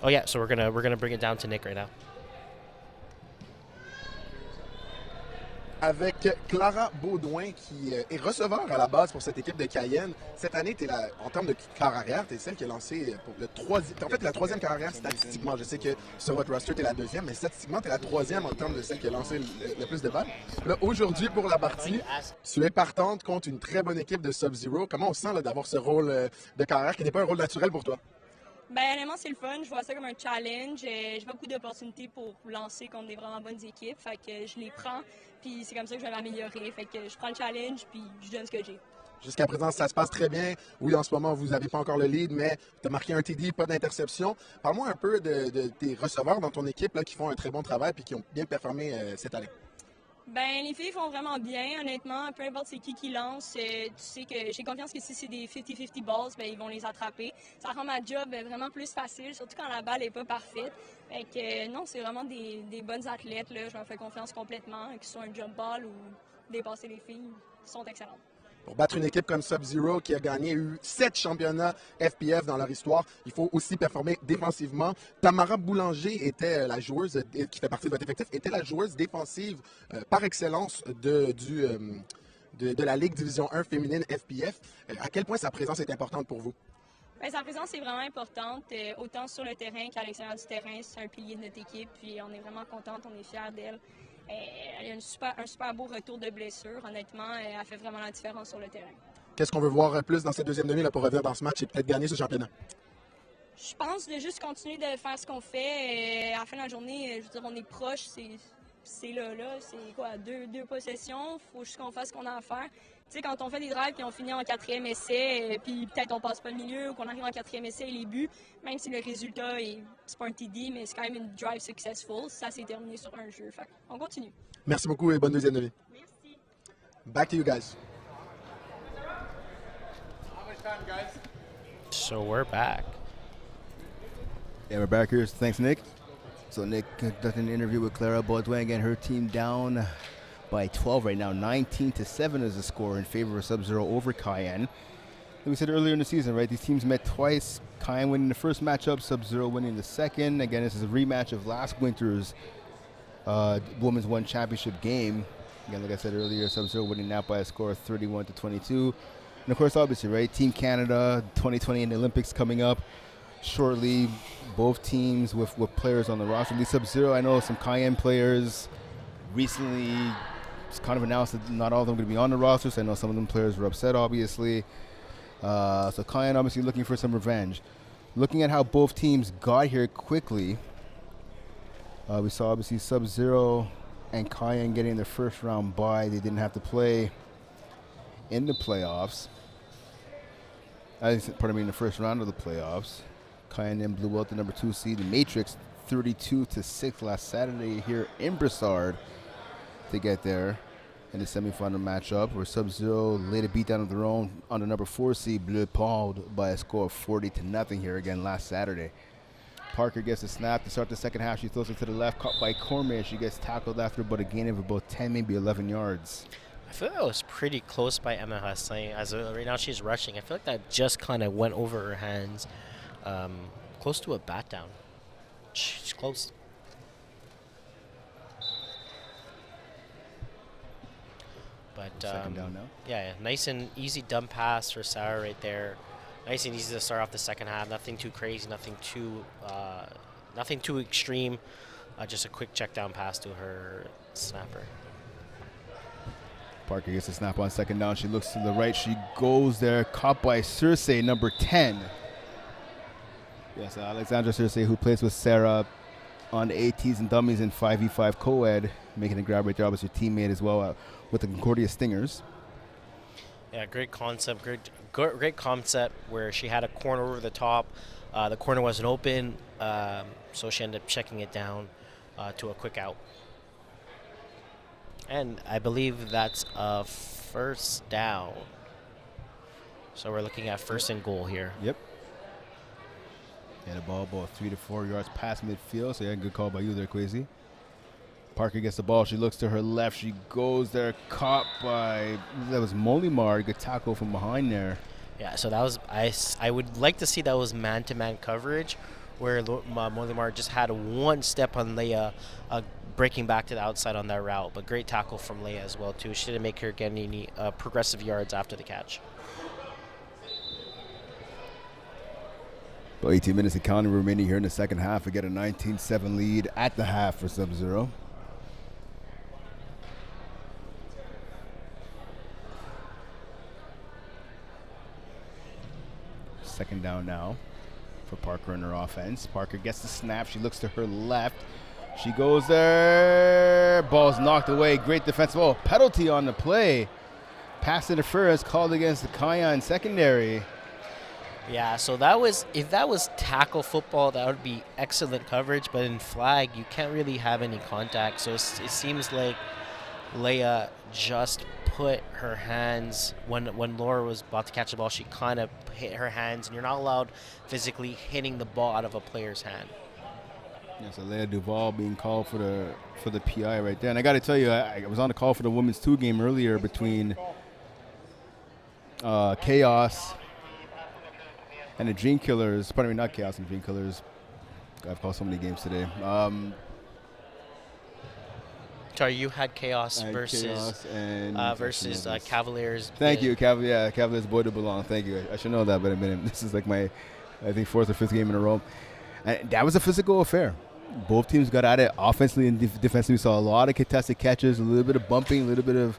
Oh yeah, so we're gonna bring it down to Nick right now. Avec Clara Baudouin, qui est receveur à la base pour cette équipe de Cayenne. Cette année, en termes de carrière arrière, tu es celle qui a lancé pour le troisième. En fait, la troisième carrière arrière statistiquement. Je sais que sur votre roster, tu es la deuxième, mais statistiquement, tu es la troisième en termes de celle qui a lancé le plus de balles. Là, aujourd'hui, pour la partie, tu es partante contre une très bonne équipe de Subzero. Comment on se sent d'avoir ce rôle de carrière qui n'est pas un rôle naturel pour toi? Ben, honnêtement, c'est le fun. Je vois ça comme un challenge. J'ai beaucoup d'opportunités pour lancer contre des vraiment bonnes équipes. Fait que je les prends, puis c'est comme ça que je vais m'améliorer. Fait que je prends le challenge, puis je donne ce que j'ai. Jusqu'à présent, ça se passe très bien. Oui, en ce moment, vous n'avez pas encore le lead, mais tu as marqué un TD, pas d'interception. Parle-moi un peu de tes receveurs dans ton équipe là, qui font un très bon travail et qui ont bien performé cette année. Ben, les filles font vraiment bien, honnêtement. Peu importe c'est qui lance, tu sais que j'ai confiance que si c'est des 50-50 balls, ben, ils vont les attraper. Ça rend ma job vraiment plus facile, surtout quand la balle n'est pas parfaite. Fait que non, c'est vraiment des bonnes athlètes. Là. Je leur fais confiance complètement, que ce soit un jump ball ou dépasser les filles. Ils sont excellentes. Pour battre une équipe comme Subzero qui a gagné 7 championnats FPF dans leur histoire, il faut aussi performer défensivement. Tamara Boulanger était la joueuse qui fait partie de votre effectif, était la joueuse défensive par excellence de la Ligue Division 1 féminine FPF. À quel point sa présence est importante pour vous? Bien, sa présence est vraiment importante, autant sur le terrain qu'à l'extérieur du terrain. C'est un pilier de notre équipe, puis on est vraiment contente, on est fiers d'elle. Elle a un super beau retour de blessure. Honnêtement, elle fait vraiment la différence sur le terrain. Qu'est-ce qu'on veut voir plus dans cette deuxième demi là, pour revenir dans ce match et peut-être gagner ce championnat? Je pense de juste continuer de faire ce qu'on fait. À la fin de la journée, je veux dire, on est proche. C'est là. C'est quoi, deux possessions. Il faut juste qu'on fasse ce qu'on a à faire. Tu sais, quand on fait des drives et on finit en quatrième essai, puis peut-être on passe pas le milieu ou qu'on arrive en quatrième essai et les buts, même si le résultat c'est pas un TD, mais c'est quand même une drive successful, ça s'est terminé sur un jeu. Fait on continue. Merci beaucoup et bonne deuxième demi. Merci. Back to you guys. So we're back. Yeah, we're back here. Thanks, Nick. So Nick conducted an interview with Clara Baudouin. Again, her team down by 12 right now. 19-7 is the score in favor of Subzero over Cayenne. Like we said earlier in the season, right? These teams met twice. Cayenne winning the first matchup, Subzero winning the second. Again, this is a rematch of last winter's Women's One Championship game. Again, like I said earlier, Subzero winning that by a score of 31-22. And of course, obviously, right? Team Canada 2020 in the Olympics coming up shortly. Both teams with players on the roster. At least Subzero, I know some Cayenne players recently it's kind of announced that not all of them are going to be on the roster, so I know some of them players were upset, obviously. So Cayenne obviously looking for some revenge. Looking at how both teams got here quickly, we saw obviously Subzero and Cayenne getting their first round bye. They didn't have to play in the playoffs. In the first round of the playoffs. Cayenne then blew out the number 2 seed, the Matrix, 32-6 last Saturday here in Brossard to get there in the semifinal matchup, where Subzero laid a beatdown of their own on the number 4 seed Bleu Pond by a score of 40-0 here again last Saturday. Parker gets a snap to start the second half. She throws it to the left, caught by Cormier. She gets tackled after about a gain of about 10, maybe 11 yards. I feel like that was pretty close by Emma Hassan. Right now she's rushing. I feel like that just kind of went over her hands. Close to a bat down. She's close. But Second down now. yeah, nice and easy dump pass for Sarah right there. Nice and easy to start off the second half. Nothing too crazy. Nothing too extreme. Just a quick check down pass to her snapper. Parker gets a snap on second down. She looks to the right. She goes there. Caught by Circe, number 10. Yes, Alexandra Circe, who plays with Sarah on the ATs and dummies in 5v5 co-ed, making a grab right there. Obviously, her teammate as well with the Concordia Stingers. Yeah, great concept. Great concept where she had a corner over the top. The corner wasn't open, so she ended up checking it down to a quick out. And I believe that's a first down. So we're looking at first and goal here. Yep. Yeah, the ball about 3 to 4 yards past midfield. So yeah, good call by you there, Kwesi. Parker gets the ball. She looks to her left. She goes there, caught by, that was Molimar. Good tackle from behind there. Yeah, so that was, I would like to see that was man-to-man coverage where Molimar just had one step on Leia, breaking back to the outside on that route. But great tackle from Leia as well, too. She didn't make her get any progressive yards after the catch. About 18 minutes of counting remaining here in the second half. We get a 19-7 lead at the half for Subzero. Second down now for Parker in her offense. Parker gets the snap. She looks to her left. She goes there. Ball's knocked away. Great defense. Oh, penalty on the play. Pass interference called against the Cayenne secondary. Yeah, so that was, if that was tackle football, that would be excellent coverage. But in flag, you can't really have any contact. So it seems like Leia just put her hands, when Laura was about to catch the ball, she kind of hit her hands, and you're not allowed physically hitting the ball out of a player's hand. Yeah, so Leia Duval being called for the PI right there. And I got to tell you, I was on the call for the Women's 2 game earlier between Chaos and the Dream Killers. Pardon me, not Chaos and Dream Killers. I've called so many games today. Sorry, you had Chaos versus Chaos and versus Cavaliers. Thank you, Cavaliers. Cavaliers boy to belong. Thank you. I should know that, but this is like my, I think, 4th or 5th game in a row. And that was a physical affair. Both teams got at it offensively and defensively. We saw a lot of contested catches, a little bit of bumping, a little bit of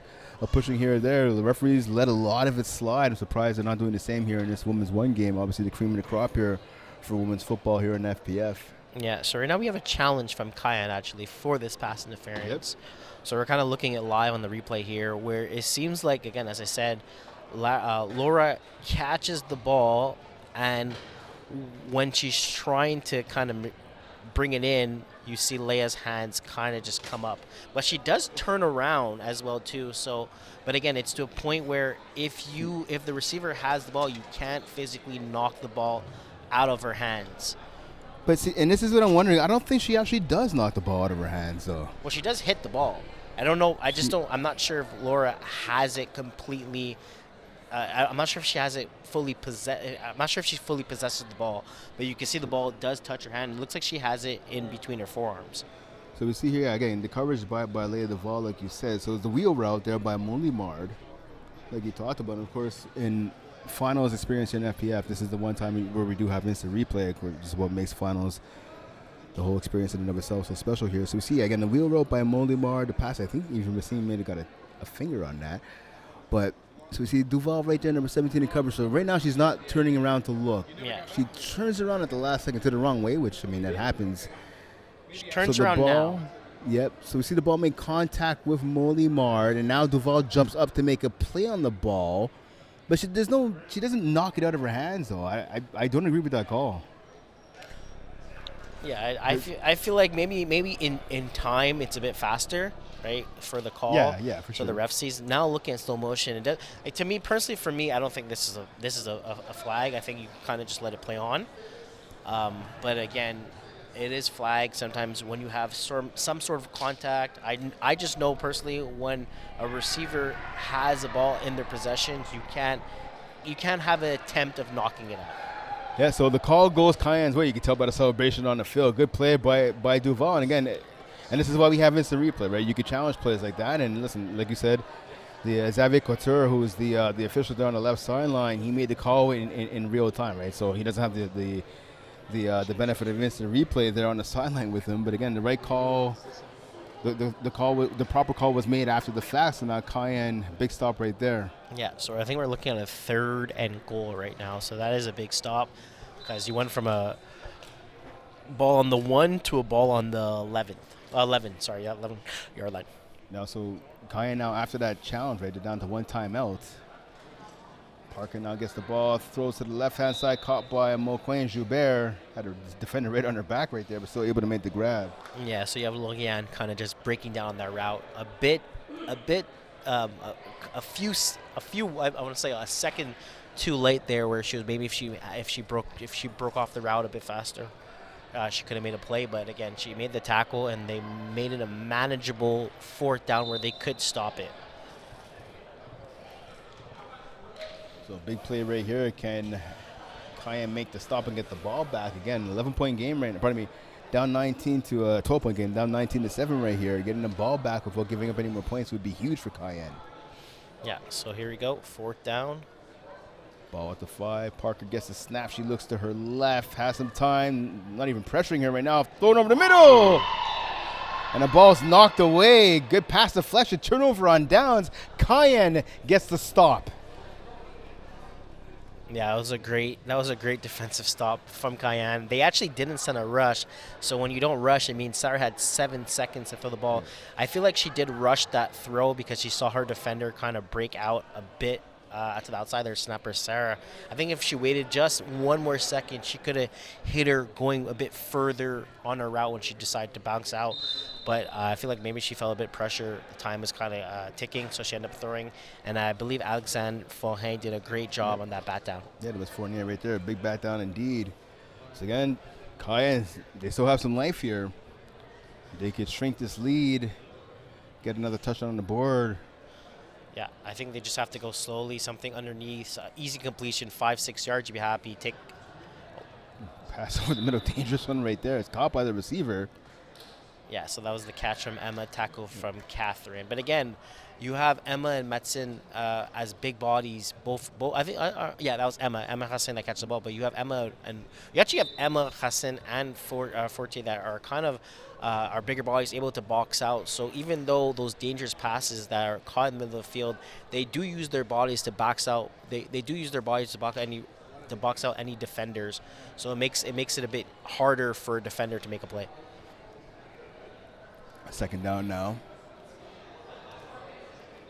pushing here or there. The referees let a lot of it slide. I'm surprised they're not doing the same here in this Women's 1 game. Obviously, the cream of the crop here for women's football here in FPF. Yeah, so right now we have a challenge from Cayenne, actually, for this pass interference. Yep. So we're kind of looking at live on the replay here, where it seems like, again, as I said, Laura catches the ball, and when she's trying to kind of bring it in, you see Leia's hands kind of just come up. But she does turn around as well, too. So, but again, it's to a point where if the receiver has the ball, you can't physically knock the ball out of her hands. But see, and this is what I'm wondering. I don't think she actually does knock the ball out of her hands, though. Well, she does hit the ball. I don't know. I'm not sure if Laura has it completely. I'm not sure if she has it fully I'm not sure if she fully possesses the ball, but you can see the ball does touch her hand. It looks like she has it in between her forearms. So we see here, again, the coverage by Leia Duval, like you said. So it's the wheel route there by Molimard, like you talked about. And of course, in finals experience in FPF, this is the one time where we do have instant replay, which is what makes finals, the whole experience in and of itself, so special here. So we see, again, the wheel route by Molimard. The pass, I think even Racine may have got a finger on that. But so we see Duval right there, number 17 in coverage. So right now she's not turning around to look. Yeah. She turns around at the last second to the wrong way, which, I mean, that happens. She turns around now. Yep. So we see the ball make contact with Molimard, and now Duval jumps up to make a play on the ball. But she doesn't knock it out of her hands, though. I don't agree with that call. Yeah, I feel like maybe in time it's a bit faster, right, for the call. Yeah, for sure. So the ref sees. Now looking at slow motion, it does, to me personally, for me, I don't think this is a flag. I think you kind of just let it play on. But again, it is flag sometimes when you have some sort of contact. I just know personally when a receiver has a ball in their possession, you can't have an attempt of knocking it out. Yeah, so the call goes Cayenne's way. You can tell by the celebration on the field. Good play by Duval. And again, and this is why we have instant replay, right? You can challenge plays like that. And listen, like you said, the Xavier Couture, who is the official there on the left sideline, he made the call in real time, right? So he doesn't have the benefit of instant replay there on the sideline with him. But again, the right call the proper call was made after the fact, so now Cayenne, big stop right there. Yeah, so I think we're looking at a 3rd and goal right now. So that is a big stop because you went from a ball on the 1 to a ball on the 11. 11-yard line. Now, so Cayenne now after that challenge, right, they're down to 1 timeout. Parker now gets the ball, throws to the left-hand side, caught by Moquin Joubert. Had a defender right on her back right there, but still able to make the grab. Yeah, so you have Lorian kind of just breaking down that route a few. I want to say a second too late there, where she was maybe if she broke off the route a bit faster, she could have made a play. But again, she made the tackle, and they made it a manageable 4th down where they could stop it. So big play right here. Can Cayenne make the stop and get the ball back again? 11-point game right now. Pardon me. Down 19 to a 12-point game. Down 19-7 right here. Getting the ball back without giving up any more points would be huge for Cayenne. Yeah. So here we go. 4th down. Ball at the 5. Parker gets the snap. She looks to her left. Has some time. Not even pressuring her right now. Thrown over the middle. And the ball's knocked away. Good pass to Fletcher. Turnover on downs. Cayenne gets the stop. Yeah, that was a great defensive stop from Cayenne. They actually didn't send a rush, so when you don't rush, it means Sarah had 7 seconds to throw the ball. I feel like she did rush that throw because she saw her defender kind of break out a bit to the outside there, snapper Sarah. I think if she waited just 1 more second, she could have hit her going a bit further on her route when she decided to bounce out. But I feel like maybe she felt a bit pressure. The time was kind of ticking, so she ended up throwing. And I believe Alexandre Fournier did a great job on that bat down. Yeah, it was Fournier right there. Big bat down indeed. So again, Cayenne, they still have some life here. They could shrink this lead, get another touchdown on the board. Yeah, I think they just have to go slowly, something underneath. Easy completion, 5-6 yards, you'd be happy. Pass over the middle, dangerous one right there. It's caught by the receiver. Yeah, so that was the catch from Emma, tackle from Catherine. But again, you have Emma and Metzen as big bodies. Both. I think. Yeah, that was Emma. Emma Hassan that catch the ball. But you have Emma and you actually have Emma Hassan and Forte that are kind of are bigger bodies, able to box out. So even though those dangerous passes that are caught in the middle of the field, they do use their bodies to box out. They do use their bodies to box out any defenders. So it makes it a bit harder for a defender to make a play. 2nd down now.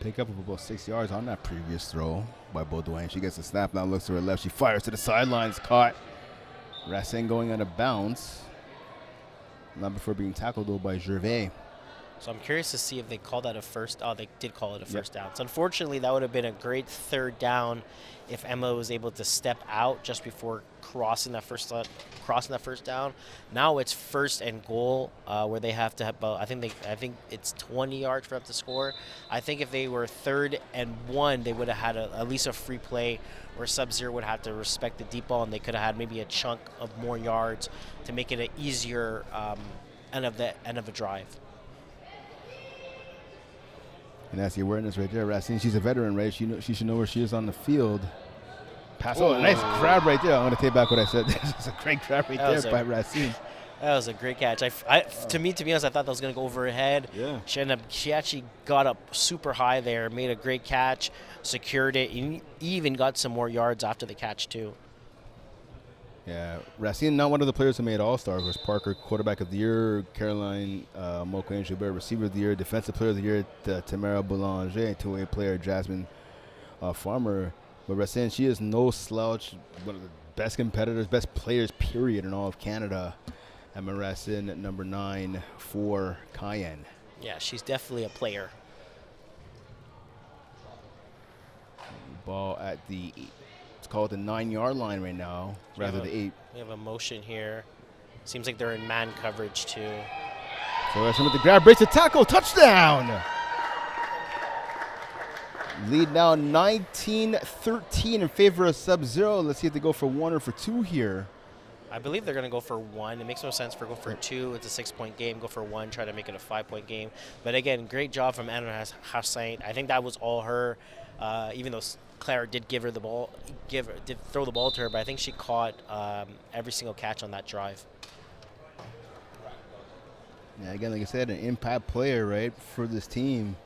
Pick up of about 6 yards on that previous throw by Baudouin. She gets the snap now, looks to her left. She fires to the sidelines, caught. Racine going out of bounds. Not before being tackled, though, by Gervais. So I'm curious to see if they called that a first. Oh, they did call it a first down. So unfortunately, that would have been a great 3rd down if Emma was able to step out just before crossing that first down. Now it's 1st and goal where they have to have. I think it's 20 yards for them to score. I think if they were 3rd and 1, they would have had at least a free play where Subzero would have to respect the deep ball, and they could have had maybe a chunk of more yards to make it an easier end of the drive. And that's the awareness right there. Racine, she's a veteran, right? She should know where she is on the field. Pass. Oh, nice grab right there. I'm going to take back what I said. It's a great grab right there by Racine. That was a great catch. To be honest, I thought that was going to go over her head. Yeah. She actually got up super high there, made a great catch, secured it, and even got some more yards after the catch too. Yeah, Racine, not one of the players who made All-Star. Was Parker, quarterback of the year, Caroline Moquin Joubert, receiver of the year, defensive player of the year, Tamara Boulanger, and two-way player Jasmine Farmer. But Racine, she is no slouch, one of the best competitors, best players, period, in all of Canada. Emma Racine at number 9 for Cayenne. Yeah, she's definitely a player. Ball at the, it's called the 9-yard line right now, rather than 8. We have a motion here. Seems like they're in man coverage too. So Racine with the grab, breaks the tackle, touchdown! Lead now 19-13 in favor of Subzero. Let's see if they go for 1 or for 2 here. I believe they're going to go for 1. It makes no sense for go for 2. It's a 6-point game. Go for 1. Try to make it a 5-point game. But again, great job from Anna Hassan. I think that was all her. Even though Clara did give her the ball, did throw the ball to her, but I think she caught every single catch on that drive. Yeah, again, like I said, an impact player, right, for this team.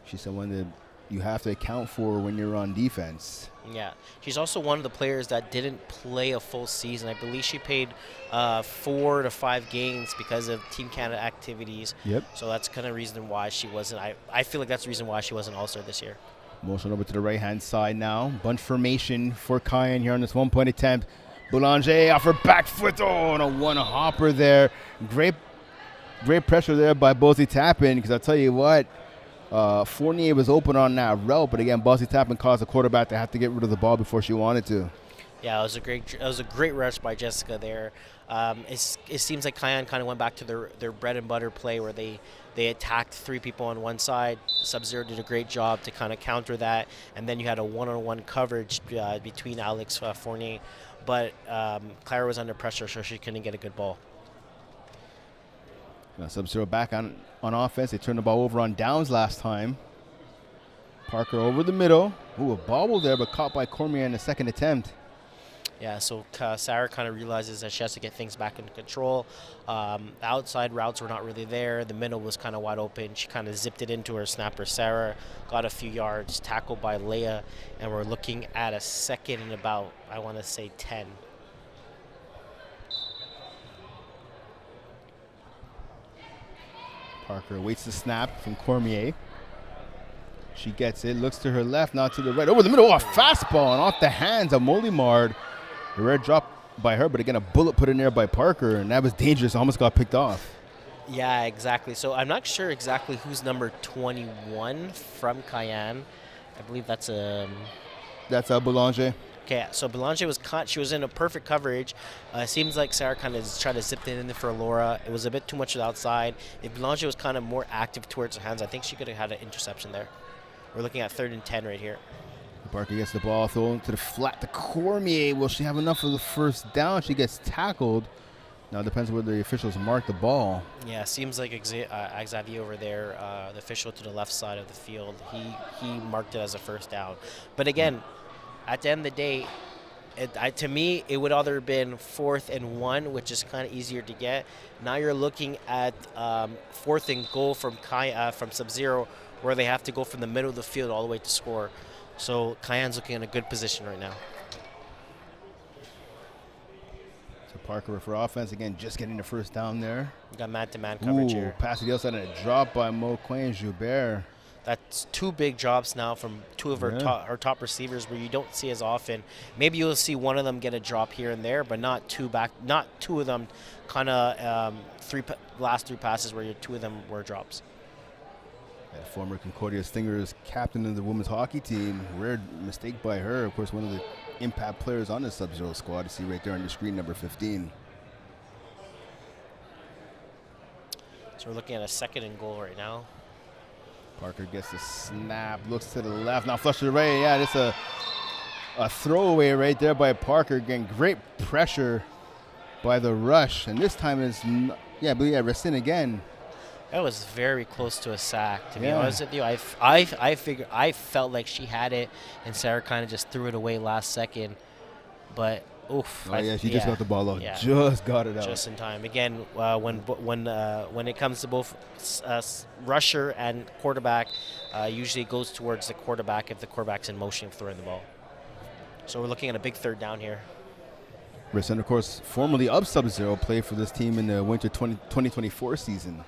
She's someone that you have to account for when you're on defense. Yeah, she's also one of the players that didn't play a full season. I believe she played 4 to 5 games because of Team Canada activities. Yep. So that's kind of reason why she wasn't. I feel like that's the reason why she wasn't All-Star this year. Motion over to the right-hand side now. Bunch formation for Cayenne here on this one-point attempt. Boulanger off her back foot. Oh, and a one-hopper there. Great pressure there by Bosie Tappan, because I'll tell you what, Fournier was open on that route, but again, Bosie Tappan caused the quarterback to have to get rid of the ball before she wanted to. Yeah, it was a great rush by Jessica there. It seems like Cayenne kind of went back to their bread and butter play where they attacked 3 people on one side. Subzero did a great job to kind of counter that, and then you had a one-on-one coverage between Alex Fournier, but Clara was under pressure, so she couldn't get a good ball. Now Subzero back on offense. They turned the ball over on downs last time. Parker over the middle. Ooh, a bobble there, but caught by Cormier in the second attempt. Yeah, so Sarah kind of realizes that she has to get things back into control. The outside routes were not really there. The middle was kind of wide open. She kind of zipped it into her snapper, Sarah, got a few yards, tackled by Leia, and we're looking at a second and about, I want to say, 10. Parker waits the snap from Cormier. She gets it, looks to her left, now to the right. Over the middle, a fastball, and off the hands of Molimard. The red drop by her, but again, a bullet put in there by Parker, and that was dangerous. Almost got picked off. Yeah, exactly. So I'm not sure exactly who's number 21 from Cayenne. I believe that's Boulanger. Okay, so Boulanger was caught. She was in a perfect coverage. Seems like Sarah kind of tried to zip it in for Laura. It was a bit too much to the outside. If Boulanger was kind of more active towards her hands, I think she could have had an interception there. We're looking at 3rd and 10 right here. Parker gets the ball thrown to the flat to Cormier. Will she have enough for the first down? She gets tackled. Now it depends where the officials mark the ball. Yeah, seems like Xavier over there, the official to the left side of the field, he marked it as a first down. But again, at the end of the day, to me, it would either have been 4th and 1, which is kind of easier to get. Now you're looking at 4th and goal from Subzero, where they have to go from the middle of the field all the way to score. So Cayenne's looking in a good position right now. So Parker for offense, again, just getting the first down there. We got man-to-man coverage here. Pass to the outside and a drop by Moquin Joubert. That's 2 big drops now from 2 of our top receivers, where you don't see as often. Maybe you'll see one of them get a drop here and there, but not 2 of them. Kind of last 3 passes where 2 of them were drops. Former Concordia Stingers captain of the women's hockey team. Rare mistake by her. Of course, one of the impact players on the Subzero squad. You see right there on your screen, number 15. So we're looking at a 2nd and goal right now. Parker gets the snap, looks to the left, now flush to the right. Yeah, it's a throwaway right there by Parker. Again, great pressure by the rush. And this time it's, Racine again. That was very close to a sack, to be honest with you. I felt like she had it, and Sarah kind of just threw it away last second. But oof! She just got the ball out. Yeah. Just got it out. Just in time. Again, when it comes to both rusher and quarterback, usually it goes towards the quarterback if the quarterback's in motion throwing the ball. So we're looking at a big 3rd down here. Racine, of course, formerly of Subzero, played for this team in the winter 2024 season.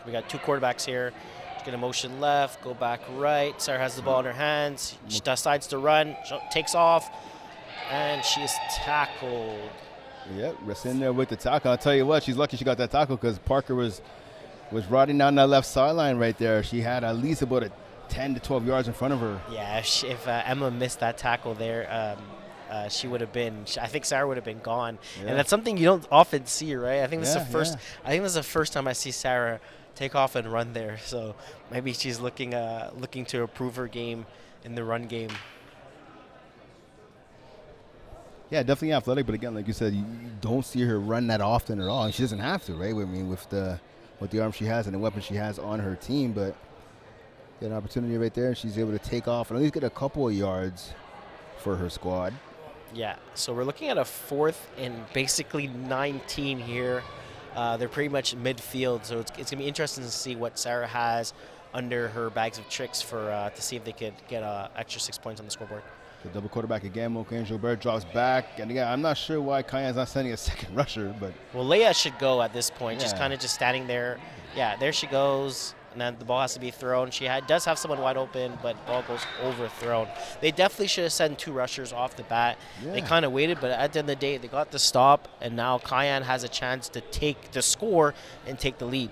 We got 2 quarterbacks here. She's going to motion left, go back right. Sarah has the ball in her hands. She decides to run, takes off, and she is tackled. Yep, Racine there with the tackle. I'll tell you what, she's lucky she got that tackle, because Parker was riding down that left sideline right there. She had at least about 10 to 12 yards in front of her. Yeah, if Emma missed that tackle there, she would have been. I think Sarah would have been gone, and that's something you don't often see, right? I think this is the first. I think this is the first time I see Sarah take off and run there. So maybe she's looking to improve her game in the run game. Yeah, definitely athletic, but again, like you said, you don't see her run that often at all. And she doesn't have to, right? I mean, with the arm she has and the weapon she has on her team, but get an opportunity right there, and she's able to take off and at least get a couple of yards for her squad. Yeah, so we're looking at a 4th and basically 19 here. They're pretty much midfield, so it's going to be interesting to see what Sarah has under her bags of tricks for to see if they could get extra 6 points on the scoreboard. The double quarterback again. Mokin Gilbert drops back. And again, I'm not sure why Cayenne's not sending a second rusher, but Well, Leia should go at this point, just Yeah. kind of just standing there. Yeah, there she goes. And then the ball has to be thrown. Does have someone wide open, but ball goes overthrown. They definitely should have sent 2 rushers off the bat. They Yeah. kind of waited, but at the end of the day, they got the stop, and now Cayenne has a chance to take the score and take the lead.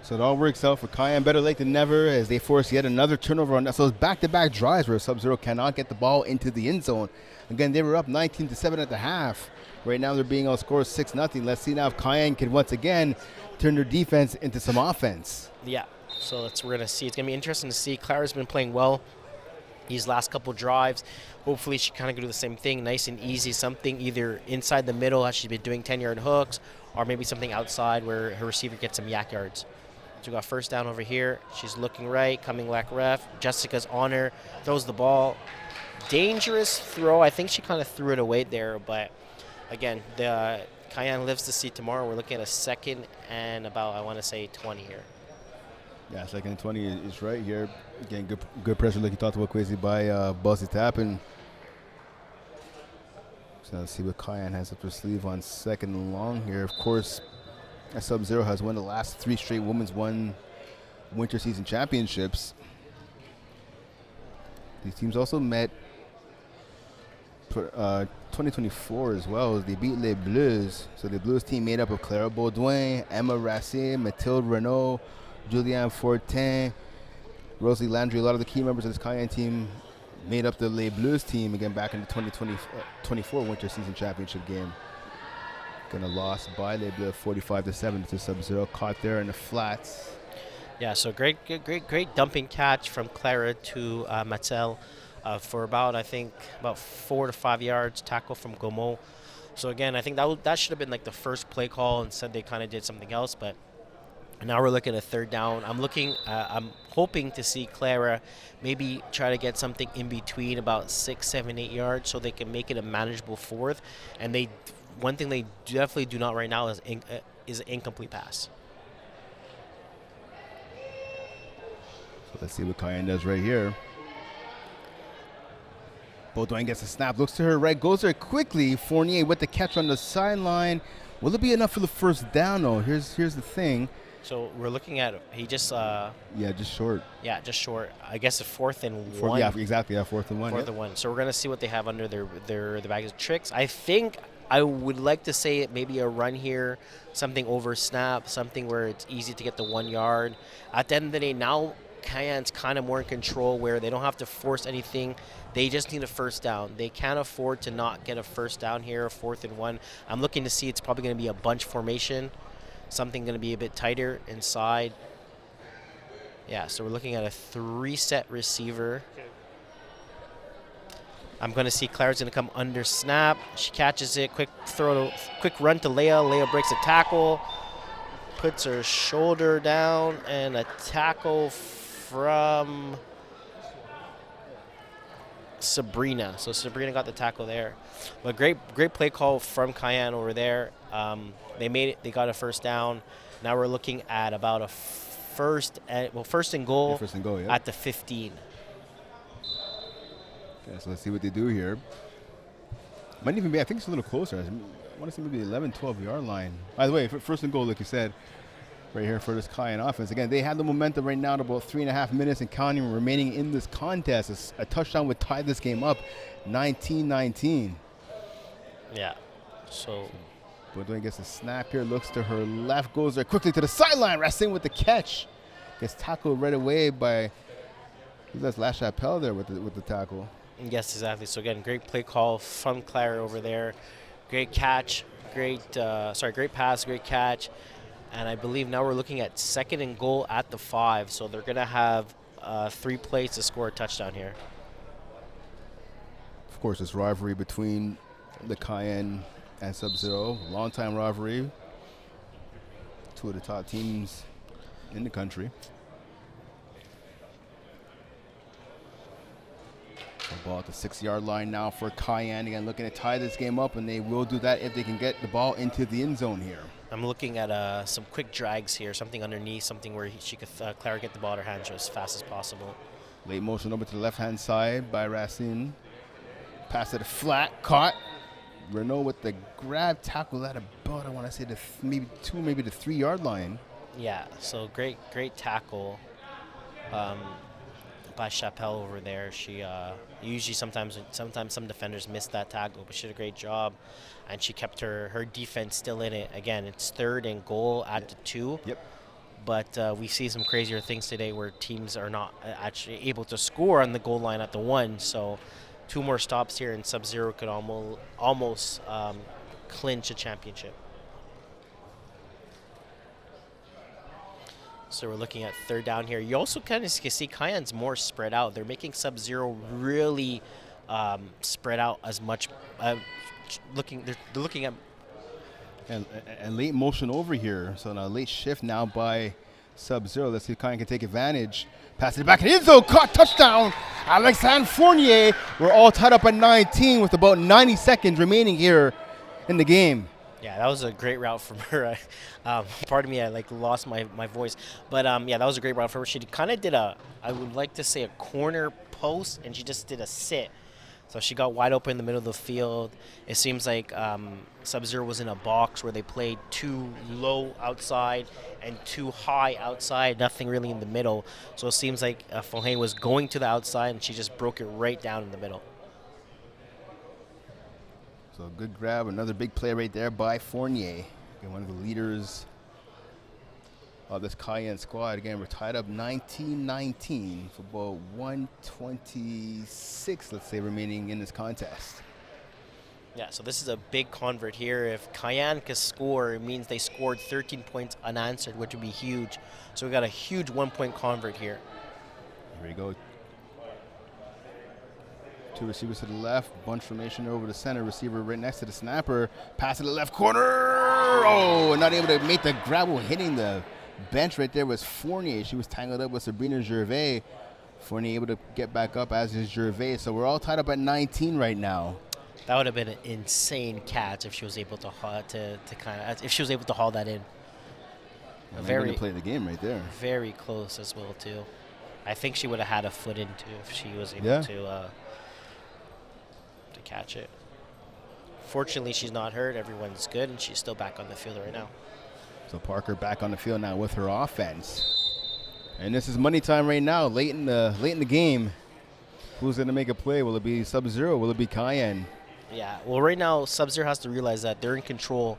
so it all works out for Cayenne. Better late than never as they force yet another turnover on that. So it's back-to-back drives where Subzero cannot get the ball into the end zone. Again, they were up 19-7 at the half. Right now they're being outscored 6-0. Let's see now if Cayenne can once again turn their defense into some offense. Yeah, so we're gonna see. It's gonna be interesting to see. Clara's been playing well these last couple drives. Hopefully she kind of do the same thing, nice and easy. Something either inside the middle, as she's been doing 10-yard hooks, or maybe something outside where her receiver gets some yak yards. So we got first down over here. She's looking right, coming back ref. Jessica's on her, throws the ball. Dangerous throw. I think she kind of threw it away there, but again, the Cayenne lives to see tomorrow. We're looking at a 2nd and about, I want to say, 20 here. Yeah, 2nd and 20 is right here. Again, good pressure like you talked about, Quasi, by Buzzy Tappin. So let's see what Cayenne has up her sleeve on 2nd and long here. Of course, Subzero has won the last 3 straight Women's One winter season championships. These teams also met 2024 as well. They beat Les Bleus. So the Blues team made up of Clara Baudouin, Emma Racine, Mathilde Renault, Julianne Fortin, Rosalie Landry. A lot of the key members of this Cayenne team made up the Les Bleus team again back in the 2024 winter season championship game. Gonna lost by Les Bleus 45-7 to Subzero. Caught there in the flats. Yeah, so great dumping catch from Clara to Mattel for about 4 to 5 yards. Tackle from Gaumont. So again, I think that should have been like the first play call. Instead, they kind of did something else. But now we're looking at 3rd down. I'm hoping to see Clara maybe try to get something in between about 6, 7, 8 yards so they can make it a manageable 4th. And one thing they definitely do not right now is an incomplete pass. So let's see what Cayenne does right here. Baudouin gets a snap, looks to her right, goes there quickly. Fournier with the catch on the sideline. Will it be enough for the first down, though? Here's the thing. So we're looking at he just Just short. just short. I guess a 4th and 1. Yeah, exactly. Yeah, 4th and 1. 4th and 1. So we're gonna see what they have under their bags of tricks. I think I would like to say it maybe a run here, something over snap, something where it's easy to get the 1 yard. At the end of the day, now Cayenne's kind of more in control where they don't have to force anything. They just need a first down. They can't afford to not get a first down here, a 4th and 1. I'm looking to see it's probably going to be a bunch formation, something going to be a bit tighter inside. Yeah, so we're looking at a 3-set receiver. I'm going to see Clara's going to come under snap. She catches it, quick run to Leia. Leia breaks a tackle, puts her shoulder down, and a tackle from Sabrina. So Sabrina got the tackle there. But great play call from Cayenne over there. They made it. They got a first down. Now we're looking at about a first and goal, First and goal, yeah. at the 15. Okay, so let's see what they do here. Might even be, I think it's a little closer. I want to say maybe 11, 12-yard line. By the way, first and goal, like you said, right here for this Cayenne offense. Again, they have the momentum right now at about 3.5 minutes and counting remaining in this contest. A touchdown would tie this game up 19-19. Yeah. So Baudouin gets a snap here, looks to her left, goes there quickly to the sideline, Racine with the catch. Gets tackled right away by, that's La Chapelle there with the tackle. yes, exactly. So again, great play call from Clara over there. Great catch, great pass, great catch. And I believe now we're looking at 2nd and goal at the 5. So they're going to have 3 plays to score a touchdown here. Of course, this rivalry between the Cayenne and Subzero, long-time rivalry. 2 of the top teams in the country. The ball at the 6-yard line now for Cayenne. Again, looking to tie this game up, and they will do that if they can get the ball into the end zone here. I'm looking at some quick drags here, something underneath, something where she could Clara get the ball in her hands as fast as possible. Late motion over to the left-hand side by Racine. Pass to the flat, caught. Renault with the grab tackle at about, I want to say, maybe the 3-yard line. Yeah, so great tackle by Chappelle over there. She usually sometimes some defenders miss that tackle, but she did a great job, and she kept her defense still in it. Again, it's 3rd and goal at the 2. Yep. But we see some crazier things today where teams are not actually able to score on the goal line at the 1. So 2 more stops here, and Subzero could almost clinch a championship. So we're looking at 3rd down here. You also kind of see Cayenne's more spread out. They're making Subzero really spread out as much. They're looking at And late motion over here. So now late shift now by Subzero. Let's see if Cayenne can take advantage. Pass it back in the end zone. Caught, touchdown. Alexandre Fournier. We're all tied up at 19 with about 90 seconds remaining here in the game. Yeah, that was a great route from her. Pardon me, I lost my voice. But yeah, that was a great route from her. She kind of did I would like to say a corner post, and she just did a sit. So she got wide open in the middle of the field. It seems like Subzero was in a box where they played too low outside and too high outside, nothing really in the middle. So it seems like Fournier was going to the outside, and she just broke it right down in the middle. So good grab, another big play right there by Fournier. Again, one of the leaders of this Cayenne squad. Again, we're tied up 19-19 for about 126, let's say, remaining in this contest. Yeah, so this is a big convert here. If Cayenne can score, it means they scored 13 points unanswered, which would be huge. So we got a huge 1-point convert here. Here we go. 2 receivers to the left, bunch formation over the center, receiver right next to the snapper, pass to the left corner. Oh, not able to make the grab while hitting the bench right there was Fournier. She was tangled up with Sabrina Gervais. Fournier able to get back up, as is Gervais. So we're all tied up at 19 right now. That would have been an insane catch if she was able to haul that in. Very play the game right there. Very close as well too. I think she would have had a foot in too if she was able to catch it. Fortunately, she's not hurt. Everyone's good, and she's still back on the field right now. So Parker back on the field now with her offense. And this is money time right now, late in the game. Who's going to make a play? Will it be Subzero? Will it be Cayenne? Yeah, well, right now, Subzero has to realize that they're in control.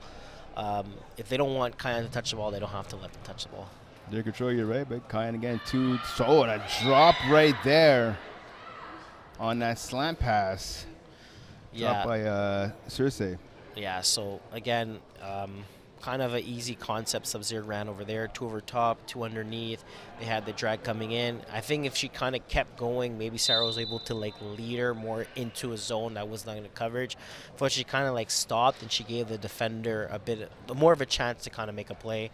If they don't want Cayenne to touch the ball, they don't have to let them touch the ball. They're in control, you're right, but Cayenne again, 2. So, and a drop right there on that slant pass. Yeah. Dropped by Circe. Yeah, so again, kind of an easy concept. Subzero ran over there, 2 over top, 2 underneath. They had the drag coming in. I think if she kind of kept going, maybe Sarah was able to lead her more into a zone that was not in the coverage. But she kind of stopped, and she gave the defender a bit more of a chance to kind of make a play,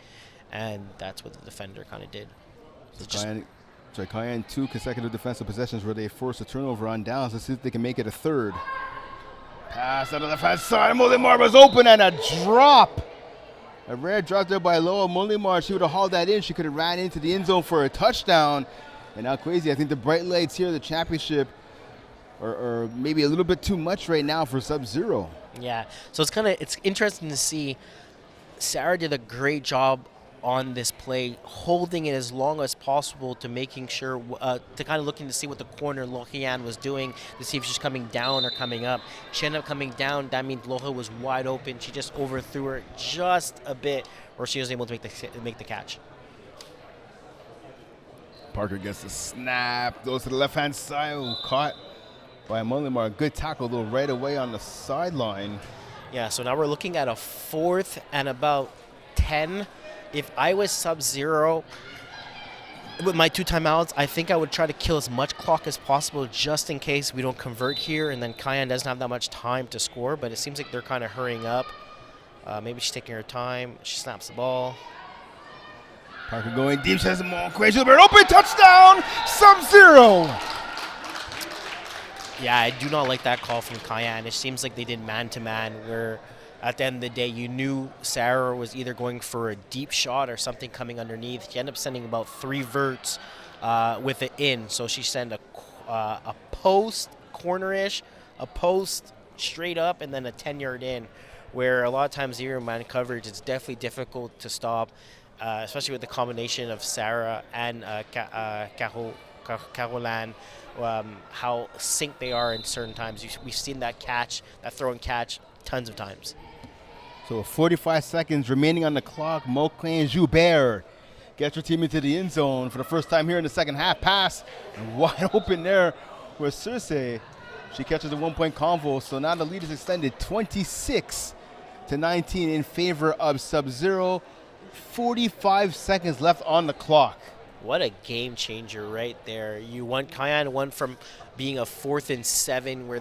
and that's what the defender kind of did. So Cayenne 2 consecutive defensive possessions where they forced a turnover on downs. Let's see if they can make it a 3rd. Pass out of the left hand side. Molimar was open, and a drop. A rare drop there by Loa Molimar. She would have hauled that in. She could have ran into the end zone for a touchdown. And now crazy. I think the bright lights here, the championship, are maybe a little bit too much right now for Subzero. Yeah. So it's interesting to see. Sarah did a great job on this play, holding it as long as possible to making sure, to kind of looking to see what the corner Lohian was doing, to see if she's coming down or coming up. She ended up coming down. That means Loha was wide open. She just overthrew her just a bit, where she was able to make the catch. Parker gets the snap, goes to the left-hand side, caught by Molimar. Good tackle, though, right away on the sideline. Yeah, so now we're looking at a 4th and about 10. If I was Subzero with my 2 timeouts, I think I would try to kill as much clock as possible just in case we don't convert here, and then Cayenne doesn't have that much time to score, but it seems like they're kind of hurrying up. Maybe she's taking her time. She snaps the ball. Parker going deep, says more crazy, but open, touchdown, Subzero. Yeah, I do not like that call from Cayenne. It seems like they did man-to-man where At the end of the day, you knew Sarah was either going for a deep shot or something coming underneath. She ended up sending about 3 verts with it in. So she sent a post cornerish, a post straight up, and then a 10-yard in, where a lot of times zero man coverage, it's definitely difficult to stop, especially with the combination of Sarah and Caroline, how synced they are in certain times. We've seen that throw and catch, tons of times. So 45 seconds remaining on the clock. Moclain Joubert gets her team into the end zone for the first time here in the second half. Pass and wide open there with Circe. She catches a 1-point convo. So now the lead is extended 26-19 in favor of Subzero. 45 seconds left on the clock. What a game changer right there. Cayenne went from being a 4th and 7 where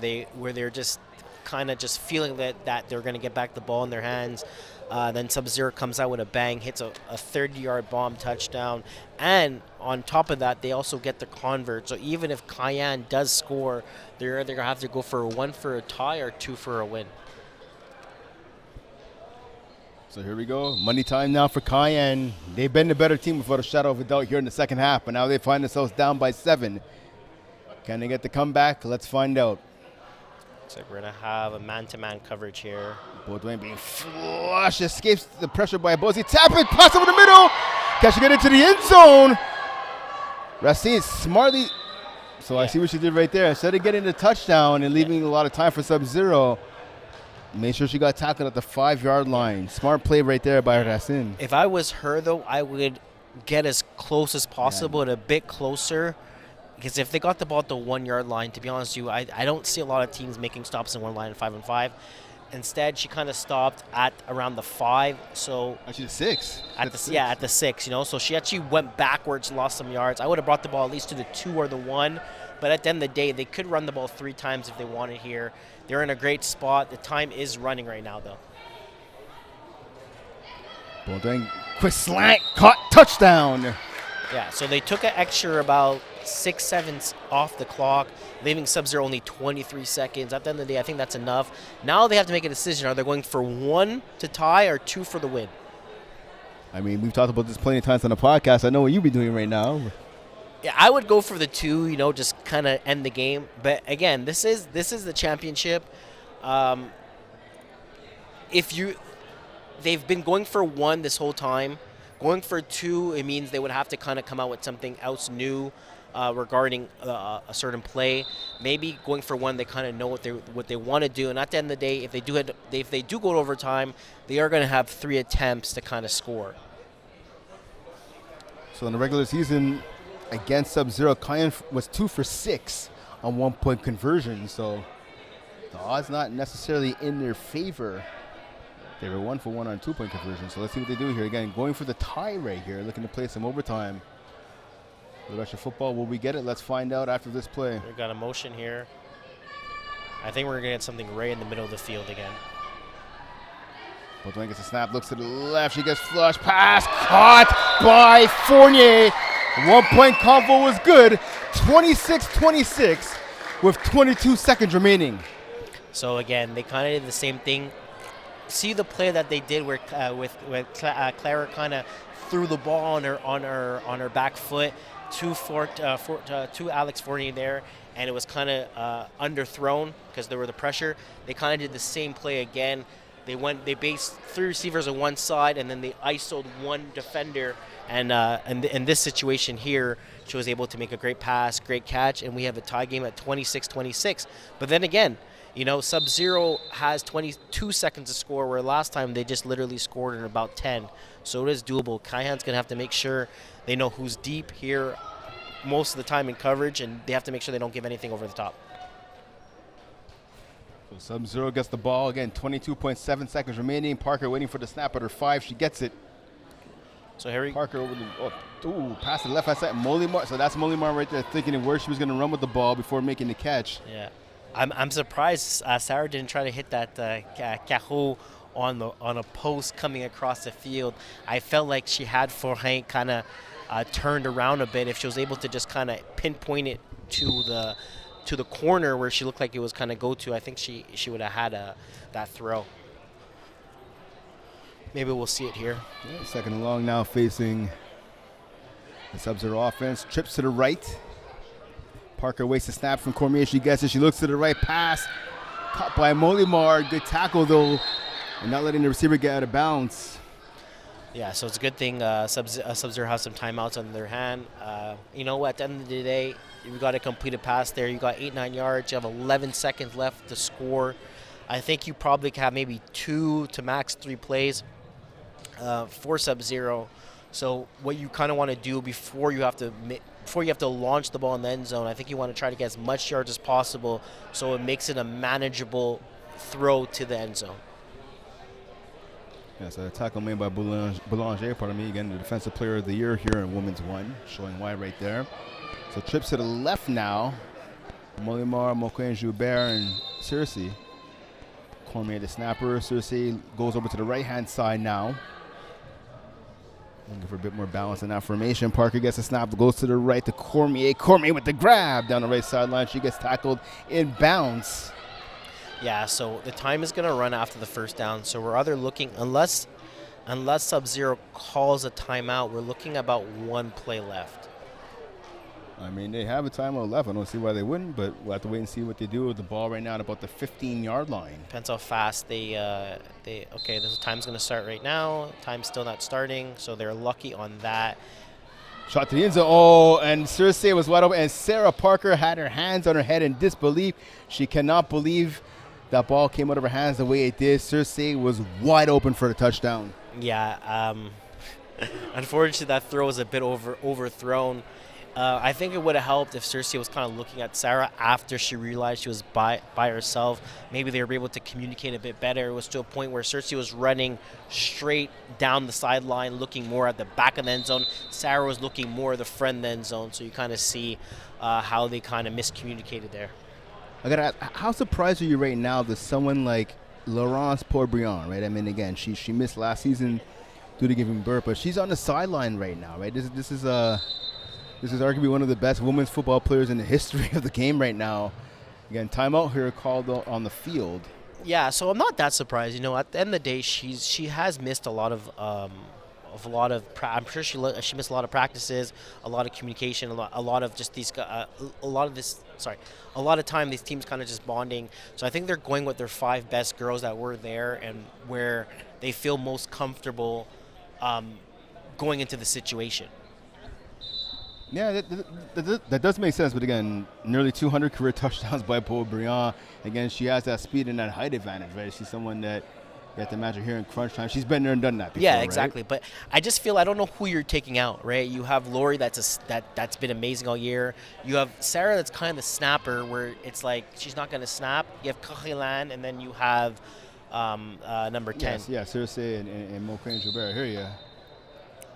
they're just kind of just feeling that they're going to get back the ball in their hands. Then Subzero comes out with a bang, hits a 30-yard bomb touchdown. And on top of that, they also get the convert. So even if Cayenne does score, they're either going to have to go for 1 for a tie or 2 for a win. So here we go. Money time now for Cayenne. They've been the better team without a shadow of a doubt here in the second half, but now they find themselves down by 7. Can they get the comeback? Let's find out. Looks like we're going to have a man-to-man coverage here. Baudouin being flush, escapes the pressure by Bozy. Tap it, pass over the middle. Catching it into the end zone. Racine smartly. So I see what she did right there. Instead of getting the touchdown and leaving a lot of time for Subzero, made sure she got tackled at the 5-yard line. Smart play right there by Racine. If I was her, though, I would get as close as possible and a bit closer. Because if they got the ball at the 1-yard line, to be honest with you, I don't see a lot of teams making stops in one line 5-on-5. Instead, she kind of stopped at around the 5. So actually the 6. At the 6. So she actually went backwards, lost some yards. I would have brought the ball at least to the 2 or the 1. But at the end of the day, they could run the ball 3 times if they wanted here. They're in a great spot. The time is running right now, though. Baudouin, quick slant, caught, touchdown. Yeah, so they took an extra about 6-7 off the clock, leaving Subzero only 23 seconds. At the end of the day, I think that's enough. Now they have to make a decision. Are they going for 1 to tie or 2 for the win? I mean, we've talked about this plenty of times on the podcast. I know what you'd be doing right now. Yeah, I would go for the 2, just kind of end the game. But again, this is the championship. They've been going for 1 this whole time. Going for 2, it means they would have to kind of come out with something else new regarding a certain play. Maybe going for 1, they kind of know what they want to do. And at the end of the day, if they do go to overtime, they are going to have 3 attempts to kind of score. So in the regular season against Subzero, Cayenne was 2 for 6 on 1-point conversion. So the odds not necessarily in their favor. They were 1 for 1 on 2-point conversion. So let's see what they do here. Again, going for the tie right here, looking to play some overtime. The rest of football, will we get it? Let's find out after this play. We've got a motion here. I think we're going to get something right in the middle of the field again. Baudouin gets a snap, looks to the left. She gets flushed. Pass caught by Fournier. 1-point convo was good. 26-26 with 22 seconds remaining. So again, they kind of did the same thing. See the play that they did where Clara kind of threw the ball on her back foot to Alex Fournier there, and it was kind of underthrown because there were the pressure. They kind of did the same play again. They based 3 receivers on one side, and then they isoed 1 defender. And in this situation here, she was able to make a great pass, great catch, and we have a tie game at 26-26. But then again, Subzero has 22 seconds to score, where last time they just literally scored in about 10. So it is doable. Cayenne's going to have to make sure they know who's deep here most of the time in coverage, and they have to make sure they don't give anything over the top. So Subzero gets the ball. Again, 22.7 seconds remaining. Parker waiting for the snap at her 5. She gets it. So Harry Parker over the pass to the left hand side. Molimar. So that's Molimar right there, thinking of where she was going to run with the ball before making the catch. Yeah. I'm surprised Sarah didn't try to hit that Cajot on a post coming across the field. I felt like she had Fournier kind of turned around a bit. If she was able to just kind of pinpoint it to the corner where she looked like it was kind of go to, I think she would have had that throw. maybe we'll see it here. Yeah, second and long now facing the Subzero offense. Trips to the right. Parker wastes a snap from Cormier. She gets it. She looks to the right. Pass. Caught by Molimar. Good tackle, though. And not letting the receiver get out of bounds. Yeah, so it's a good thing Sub-Zero has some timeouts on their hand. You know what? At the end of the day, you got a completed pass there. You got 8-9 yards. You have 11 seconds left to score. I think you probably have maybe 2 to max 3 plays for Sub-Zero. So what you kind of want to do before you have to launch the ball in the end zone, I think you want to try to get as much yards as possible so it makes it a manageable throw to the end zone. Yeah, so a tackle made by Boulanger, again, the defensive player of the year here in Women's 1, showing why right there. So trips to the left now. Molimar, Moquin, Joubert, and Cersei. Cormier, the snapper. Cersei goes over to the right-hand side now. Looking for a bit more balance in that formation. Parker gets a snap, goes to the right to Cormier. Cormier with the grab down the right sideline. She gets tackled in bounds. Yeah, so the time is going to run after the first down. So we're either looking, unless Sub-Zero calls a timeout, we're looking about 1 play left. I mean, they have a timeout left. I don't see why they wouldn't, but we'll have to wait and see what they do with the ball right now at about the 15-yard line. Depends how fast okay, this time's going to start right now. Time's still not starting, so they're lucky on that. Shot to the end zone. Oh, and Cersei was wide open, and Sarah Parker had her hands on her head in disbelief. She cannot believe that ball came out of her hands the way it did. Cersei was wide open for the touchdown. Yeah, unfortunately, that throw was a bit overthrown. I think it would have helped if Cersei was kind of looking at Sarah after she realized she was by herself. Maybe they were able to communicate a bit better. It was to a point where Cersei was running straight down the sideline, looking more at the back of the end zone. Sarah was looking more at the front of the end zone, so you kind of see how they kind of miscommunicated there. I gotta ask, how surprised are you right now that someone like Laurence Pourbriand, right? I mean, again, she missed last season due to giving birth, but she's on the sideline right now, right? This is arguably one of the best women's football players in the history of the game right now. Again, timeout here called on the field. Yeah, so I'm not that surprised. You know, at the end of the day, she has missed a lot of I'm sure she missed a lot of practices, a lot of communication, a lot of just these a lot of time these teams kind of just bonding. So I think they're going with their 5 best girls that were there and where they feel most comfortable going into the situation. Yeah, that does make sense. But again, nearly 200 career touchdowns by Pourbriand. Again, she has that speed and that height advantage, right? She's someone that you have to imagine here in crunch time. She's been there and done that before, yeah, exactly. Right? But I just feel I don't know who you're taking out, right? You have Lori that's been amazing all year. You have Sarah that's kind of the snapper where it's like she's not going to snap. You have Caroline, and then you have number 10. Yes, Cersei and Moquin Joubert. I hear you.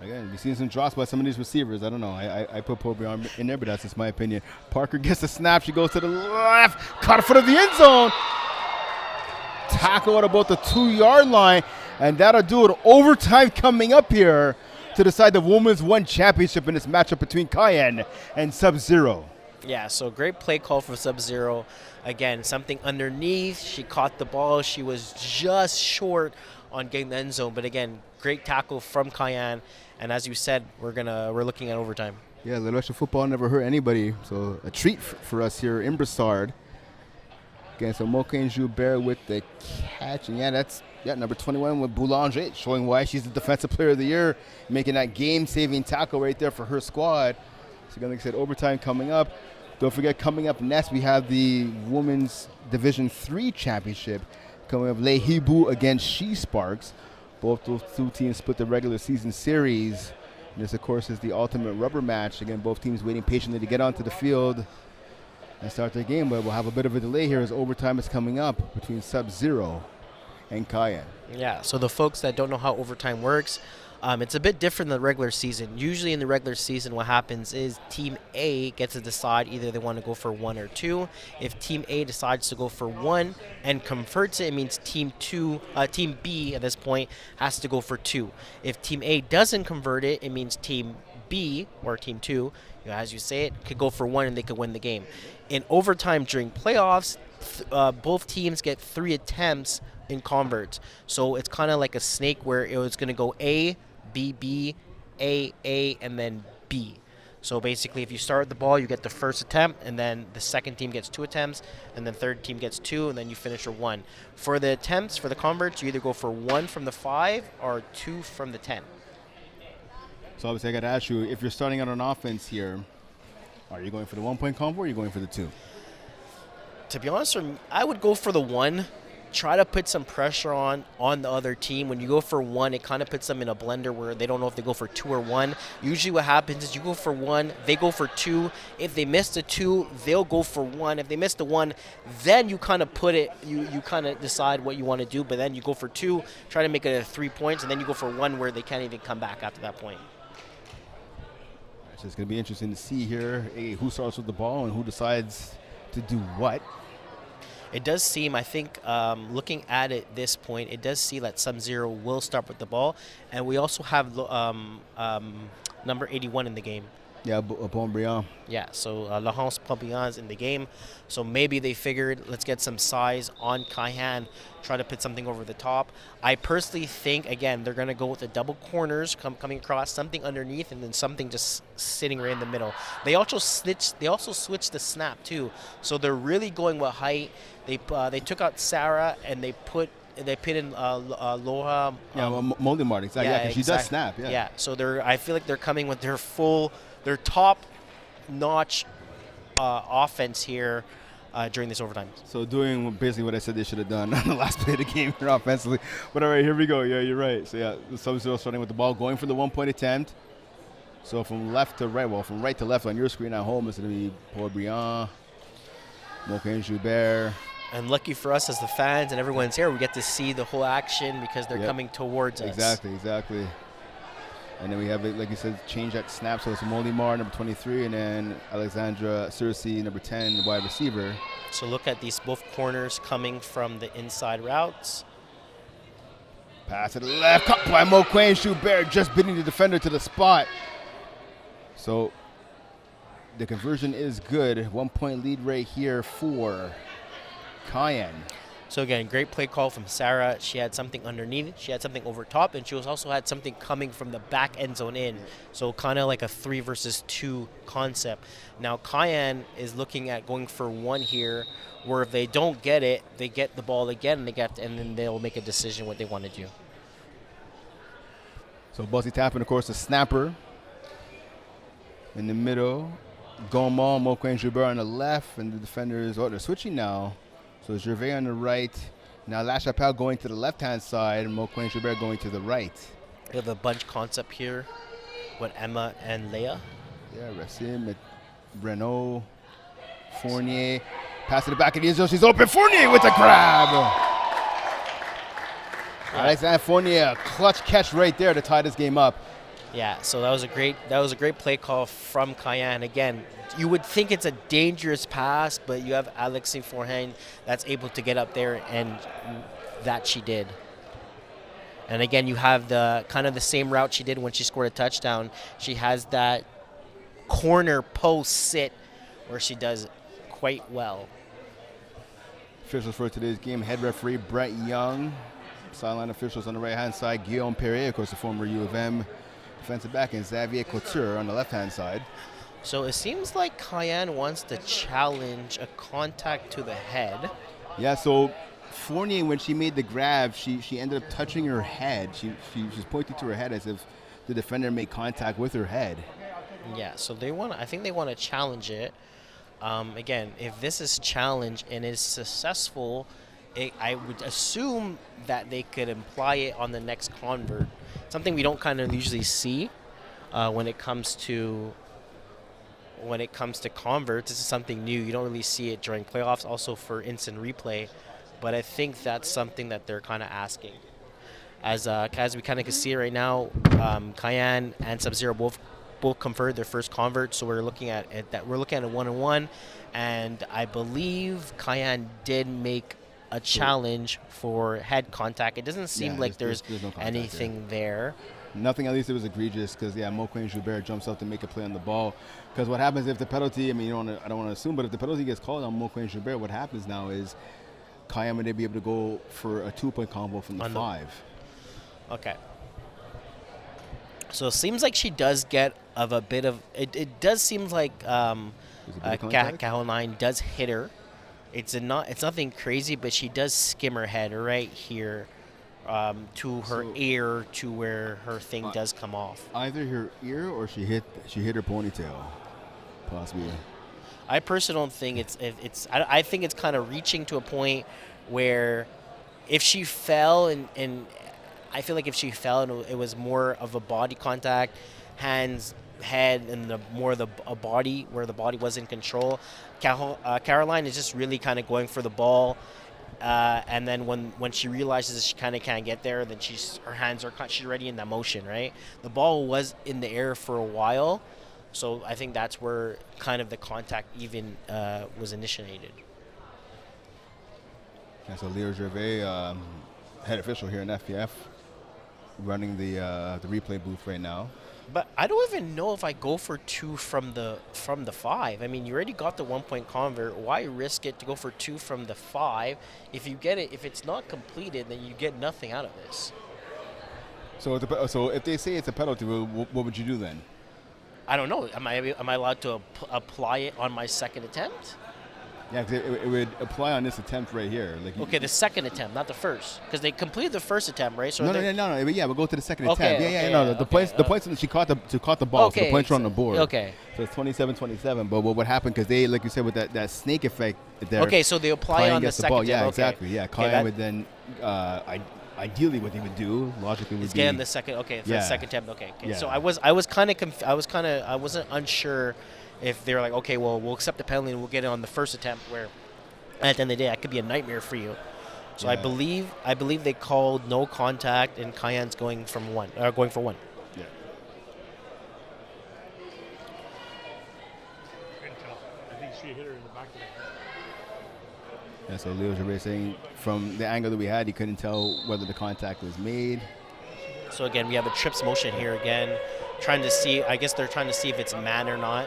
Again, we've seen some drops by some of these receivers. I don't know. I put Pourbriand in there, but that's just my opinion. Parker gets the snap. She goes to the left. Caught in front of the end zone. Tackle at about the 2-yard line. And that'll do it. Overtime coming up here to decide the Women's 1 championship in this matchup between Cayenne and Subzero. Yeah, so great play call for Subzero. Again, something underneath. She caught the ball. She was just short on getting the end zone. But again, great tackle from Cayenne. And as you said, we're looking at overtime. Yeah, little extra football never hurt anybody. So a treat for us here in Broussard. Again, so Moquin Joubert with the catch. And that's number 21 with Boulanger, showing why she's the defensive player of the year, making that game-saving tackle right there for her squad. So again, like I said, overtime coming up. Don't forget, coming up next, we have the Women's Division 3 Championship coming up. Les Hibou against She Sparks. Both those 2 teams split the regular season series. And this, of course, is the ultimate rubber match. Again, both teams waiting patiently to get onto the field and start their game. But we'll have a bit of a delay here as overtime is coming up between Subzero and Cayenne. Yeah, so the folks that don't know how overtime works, it's a bit different than the regular season. Usually in the regular season, what happens is Team A gets to decide either they want to go for 1 or 2. If Team A decides to go for 1 and converts it, it means Team B at this point has to go for 2. If Team A doesn't convert it, it means Team B or Team 2, as you say it, could go for 1 and they could win the game. In overtime during playoffs, both teams get 3 attempts in converts. So it's kind of like a snake where it was going to go A, B, B, A, and then B. So basically, if you start the ball, you get the first attempt, and then the second team gets 2 attempts, and then third team gets 2, and then you finish with 1. For the attempts, for the converts, you either go for 1 from the 5 or 2 from the 10. So obviously, I got to ask you, if you're starting out on offense here, are you going for the 1-point convo or are you going for the 2? To be honest, I would go for the 1. Try to put some pressure on the other team. When you go for 1, it kind of puts them in a blender where they don't know if they go for 2 or 1. Usually what happens is you go for 1, they go for 2. If they miss the 2, they'll go for 1. If they miss the 1, then you kind of put it, you kind of decide what you want to do, but then you go for 2, try to make it a 3 points, and then you go for 1 where they can't even come back after that point. So it's going to be interesting to see here who starts with the ball and who decides to do what. It does seem, I think, looking at it this point, it does see that Subzero will start with the ball. And we also have number 81 in the game. Yeah, Bonbriand. Yeah, so Laurence Pompillon's in the game. So maybe they figured, let's get some size on Cayenne, try to put something over the top. I personally think, again, they're going to go with the double corners coming across, something underneath, and then something just sitting right in the middle. They also switched the snap, too. So they're really going with height. They took out Sarah, and they put in Loha. Moldemar, exactly. Yeah, because she does snap. Yeah. Yeah. So I feel like they're coming with their top-notch offense here during this overtime. So doing basically what I said they should have done on the last play of the game here offensively. But all right, here we go. Yeah, you're right. So yeah, the Subzero starting with the ball, going for the 1-point attempt. So from left to right, from right to left on your screen at home, it's going to be Paul Briand, Moquin Joubert. And lucky for us as the fans and everyone's here, we get to see the whole action because they're coming towards us. Exactly. And then we have, like you said, change that snap. So it's Moldemar, number 23, and then Alexandra Cersei, number 10, wide receiver. So look at these both corners coming from the inside routes. Pass to the left, cut by Moquin Joubert, just beating the defender to the spot. So the conversion is good. 1-point lead right here for Cayenne. So again, great play call from Sarah. She had something underneath, she had something over top, and she also had something coming from the back end zone in. So kind of like a 3 versus 2 concept. Now Cayenne is looking at going for 1 here, where if they don't get it, they get the ball again, and then they'll make a decision what they want to do. So Bussy tapping, of course, the snapper in the middle. Gaumont, Moquin Joubert on the left, and the defenders, they're switching now. So Gervais on the right. Now LaChapelle going to the left-hand side, and Moquin Joubert going to the right. We have a bunch concept here with Emma and Leah. Yeah, Racine, Renault, Fournier. Pass to the back of the end zone. She's open. Fournier with a grab. Alexandre Fournier, clutch catch right there to tie this game up. Yeah, so that was a great play call from Cayenne. Again, you would think it's a dangerous pass, but you have Alexis Forhen that's able to get up there, and that she did. And again, you have the kind of the same route she did when she scored a touchdown. She has that corner post sit where she does quite well. Officials for today's game, head referee Brett Young. Sideline officials on the right-hand side, Guillaume Perrier, of course, the former U of M defensive back, and Xavier Couture on the left-hand side. So it seems like Cayenne wants to challenge a contact to the head. Yeah, so Fournier, when she made the grab, she ended up touching her head. She was pointing to her head as if the defender made contact with her head. Yeah, so I think they want to challenge it. Again, if this is challenged and is successful, I would assume that they could imply it on the next convert. Something we don't kind of usually see when it comes to converts. This is something new. You don't really see it during playoffs, also for instant replay. But I think that's something that they're kind of asking. As we kind of can see right now, Cayenne and Subzero both converted their first convert. So we're looking at it, that we're looking at a 1-on-1, and I believe Cayenne did make a challenge for head contact. It doesn't seem like there's no contact anything there. Nothing, at least it was egregious because, yeah, Moquin Joubert jumps up to make a play on the ball. Because what happens if the penalty, I mean, I don't want to assume, but if the penalty gets called on Moquin Joubert, what happens now is Cayenne would be able to go for a 2-point combo from the 5. Okay. So it seems like she does get of a bit of it does seem like Caroline does hit her. It's nothing crazy, but she does skim her head right here to her ear to where her thing does come off. Either her ear or she hit her ponytail, possibly. I personally don't think I think it's kind of reaching to a point where if she fell and I feel like if she fell and it was more of a body contact, hands, head, and a body where the body was in control. Caroline is just really kind of going for the ball, and then when she realizes she kind of can't get there, then she's already in that motion, right? The ball was in the air for a while, so I think that's where kind of the contact even was initiated. And so Leo Gervais, head official here in FPF, running the replay booth right now. But I don't even know if I go for 2 from the 5. I mean, you already got the 1-point convert. Why risk it to go for 2 from the 5? If you get it, if it's not completed, then you get nothing out of this. So if they say it's a penalty, what would you do then? I don't know. Am I allowed to apply it on my second attempt? Yeah, 'cause it would apply on this attempt right here. Okay, the second attempt, not the first, because they completed the first attempt, right? So no. But yeah, we'll go to the second Okay, attempt. The points when she caught the ball, so the points are on the board. Okay. So it's 27-27. But what happened? Because they, like you said, with that snake effect there. Okay, so they apply Cayenne on the gets second ball. Yeah, attempt. exactly. Okay. Yeah, Cayenne would then ideally what they would do logically would It's be getting the second. Okay, for the second attempt. Okay. Yeah. So I wasn't unsure if they were like, okay, well, we'll accept the penalty and we'll get it on the first attempt where. At the end of the day, that could be a nightmare for you. So Yeah. I believe they called no contact, and Cayenne's going for 1. Yeah. Couldn't tell. I think she hit her in the back of the head. Yeah, so Leo Gervais saying from the angle that we had, he couldn't tell whether the contact was made. So again, we have a trips motion here again, trying to see. I guess they're trying to see if it's man or not.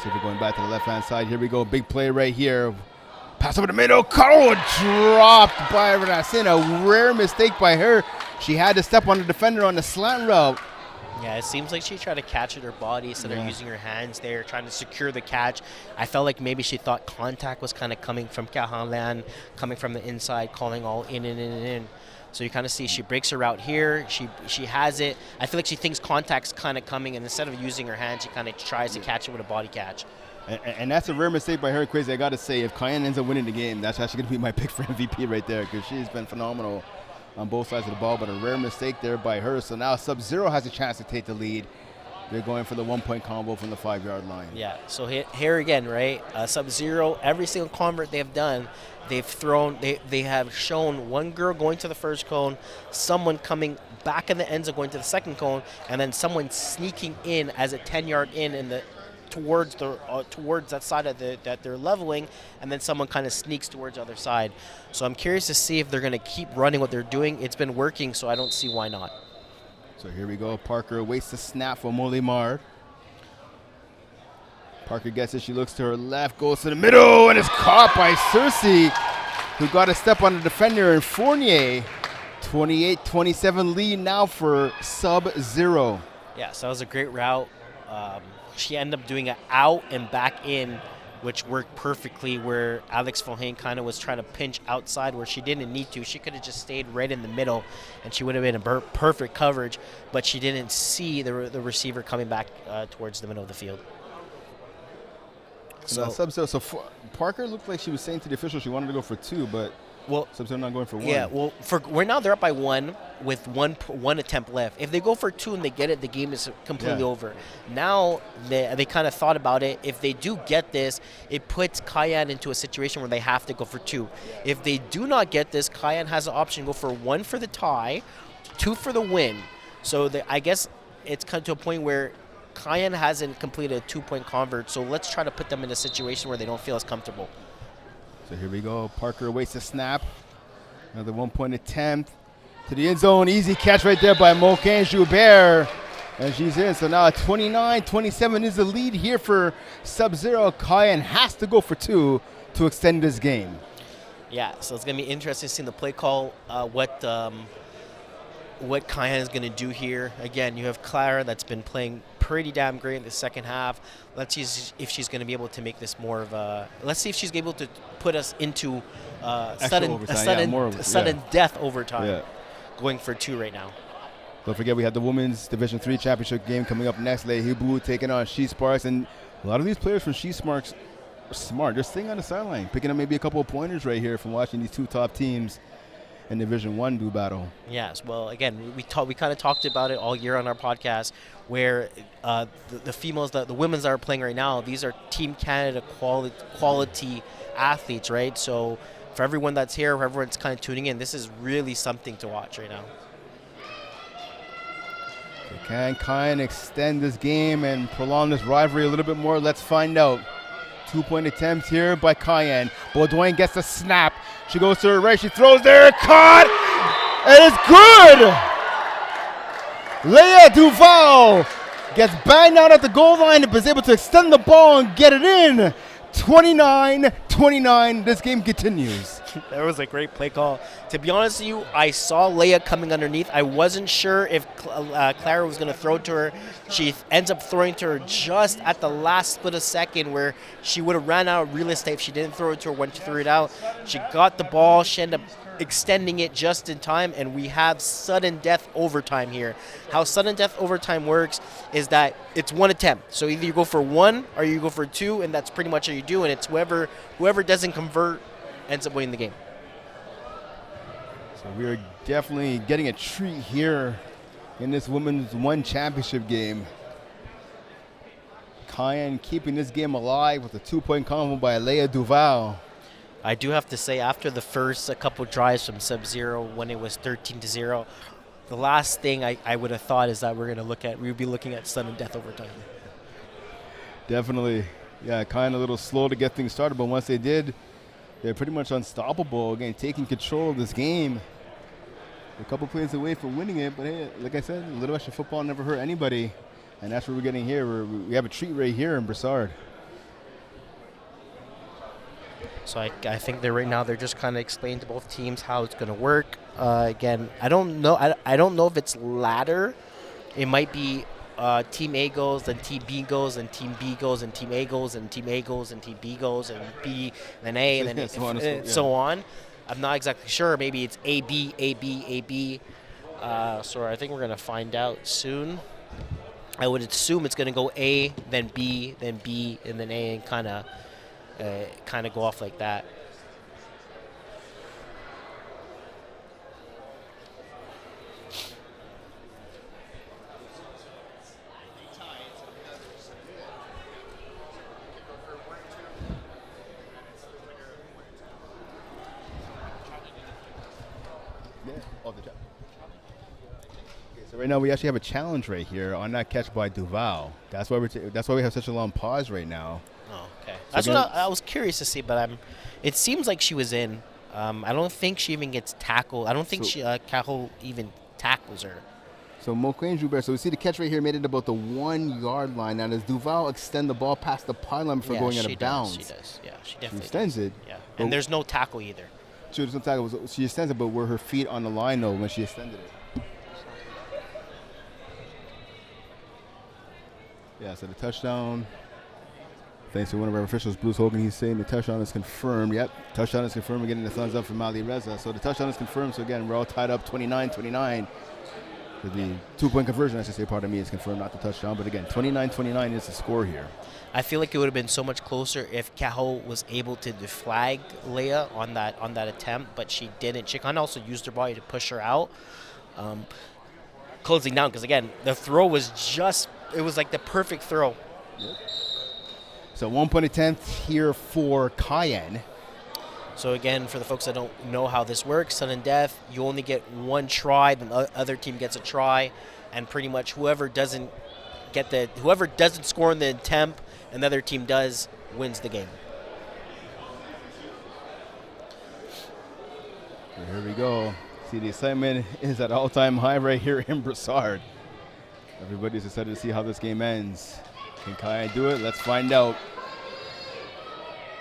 See if we're going back to the left-hand side. Here we go. Big play right here. Pass over the middle. Caro dropped by Racine. A rare mistake by her. She had to step on the defender on the slant route. Yeah, it seems like she tried to catch it with her body instead of using her hands there, trying to secure the catch. I felt like maybe she thought contact was kind of coming from Caroline, coming from the inside, calling all in. So you kind of see she breaks her route here. She has it. I feel like she thinks contact's kind of coming, and instead of using her hands, she kind of tries to catch it with a body catch. And that's a rare mistake by her, Crazy. I got to say, if Cayenne ends up winning the game, that's actually going to be my pick for MVP right there because she's been phenomenal on both sides of the ball, but a rare mistake there by her. So now Subzero has a chance to take the lead. They're going for the 1-point combo from the 5-yard line. Yeah, so here again, right? Subzero, every single convert they have done, they have shown one girl going to the first cone, someone coming back in the end zone going to the second cone, and then someone sneaking in as a 10-yard in towards that side of that they're leveling, and then someone kind of sneaks towards the other side. So I'm curious to see if they're going to keep running what they're doing. It's been working, so I don't see why not. So here we go. Parker waits the snap for Molimard. Parker gets it. She looks to her left, goes to the middle, and is caught by Cersei, who got a step on the defender. And Fournier, 28-27 lead now for Subzero. Yeah, so that was a great route. She ended up doing an out and back in, which worked perfectly where Alex Fohane kind of was trying to pinch outside where she didn't need to. She could have just stayed right in the middle, and she would have been in perfect coverage, but she didn't see the receiver coming back towards the middle of the field. So Parker looked like she was saying to the official she wanted to go for 2, but Subzero not going for 1. Yeah, well, right now they're up by 1 with one attempt left. If they go for 2 and they get it, the game is completely over. Now they kind of thought about it. If they do get this, it puts Cayenne into a situation where they have to go for 2. If they do not get this, Cayenne has the option to go for 1 for the tie, 2 for the win. So I guess it's come to a point where Cayenne hasn't completed a 2-point convert, so let's try to put them in a situation where they don't feel as comfortable. So here we go. Parker waits the snap. Another 1-point attempt. to the end zone. Easy catch right there by Moquin Joubert. And she's in. So now 29-27 is the lead here for Subzero. Cayenne has to go for 2 to extend this game. Yeah, so it's going to be interesting seeing the play call, what Cayenne is going to do here. Again, you have Clara that's been playing pretty damn great in the second half. Let's see if she's going to be able to make this more of a. Let's see if she's able to put us into sudden death overtime. Going for 2 right now. Don't forget we have the Women's Division III Championship game coming up next. Le Hibu taking on She Sparks. And a lot of these players from She Sparks are smart. They're staying on the sideline, picking up maybe a couple of pointers right here from watching these 2 top teams in Division I do battle. Yes, well, again, we kind of talked about it all year on our podcast, where the females, the women's that are playing right now, these are Team Canada quality athletes, right? So for everyone that's here, for everyone that's kind of tuning in, this is really something to watch right now. Can Cayenne extend this game and prolong this rivalry a little bit more? Let's find out. 2-point attempt here by Cayenne. Baudouin gets the snap. She goes to her right. She throws there. Caught. And it's good. Leah Duval gets banged out at the goal line and is able to extend the ball and get it in. 29-29. This game continues. That was a great play call. To be honest with you, I saw Leia coming underneath. I wasn't sure if Clara was going to throw to her. She ends up throwing to her just at the last split of second where she would have ran out of real estate if she didn't throw it to her when she threw it out. She got the ball. She ended up extending it just in time, and we have sudden death overtime here. How sudden death overtime works is that it's 1 attempt. So either you go for 1 or you go for 2, and that's pretty much what you do, and it's whoever doesn't convert ends up winning the game. So we are definitely getting a treat here in this Women's One Championship game. Cayenne keeping this game alive with a 2-point combo by Leah Duval. I do have to say, after the first couple drives from Subzero when it was 13-0, the last thing I would have thought is that we would be looking at sudden death overtime. Definitely. Yeah, Cayenne a little slow to get things started, but once they did, they're pretty much unstoppable. Again, taking control of this game. A couple plays away from winning it, but hey, like I said, a little extra football never hurt anybody, and that's what we're getting here. We have a treat right here in Broussard. So I think that right now they're just kind of explaining to both teams how it's going to work. Again, I don't know. I don't know if it's ladder. It might be Team A goes, then Team B goes, and Team B goes, and Team A goes, and Team A goes, and Team B goes, and B, then A, and then so on. I'm not exactly sure. Maybe it's A, B, A, B, A, B. So I think we're going to find out soon. I would assume it's going to go A, then B, and then A, and kind of go off like that. So right now we actually have a challenge right here on that catch by Duval. That's why we have such a long pause right now. Oh, okay. So That's what I was curious to see, but it seems like she was in. I don't think she even gets tackled. I don't think Cajo even tackles her. So Moquin Joubert, so we see the catch right here made it about the 1 yard line. Now does Duval extend the ball past the pylon before going out of bounds? She does. Yeah, she definitely extends does. it. Yeah, and there's no tackle either. Sure, there's no tackle. She extends it, but were her feet on the line though when she extended it? Yeah, so the touchdown. Thanks to one of our officials, Bruce Hogan, he's saying the touchdown is confirmed. Yep, touchdown is confirmed. We're getting the thumbs up from Ali Reza. So the touchdown is confirmed. So again, we're all tied up 29-29. The 2-point conversion, I should say, pardon me, is confirmed, not the touchdown. But again, 29-29 is the score here. I feel like it would have been so much closer if Cajo was able to deflag Leia on that attempt, but she didn't. She kind of also used her body to push her out, closing down. Because again, the throw was it was like the perfect throw. Yep. So 1-point attempt here for Cayenne. So again, for the folks that don't know how this works, sudden death, you only get 1 try, then the other team gets a try, and pretty much whoever doesn't score in the attempt, another team does, wins the game. So here we go. See, the excitement is at all-time high right here in Brossard. Everybody's excited to see how this game ends. Can Cayenne do it? Let's find out.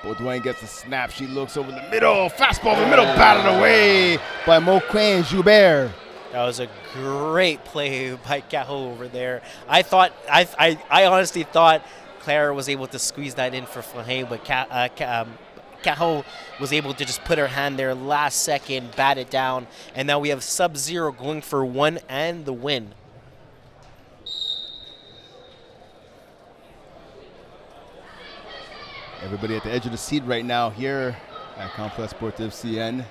Baudouin gets the snap. She looks over the middle. Fastball over the middle, batted away by Moquin Joubert. That was a great play by Caho over there. I honestly thought Claire was able to squeeze that in for Fleury, but Caho was able to just put her hand there last second, bat it down, and now we have Subzero going for one and the win. Everybody at the edge of the seat right now here at Complex Sportif CN.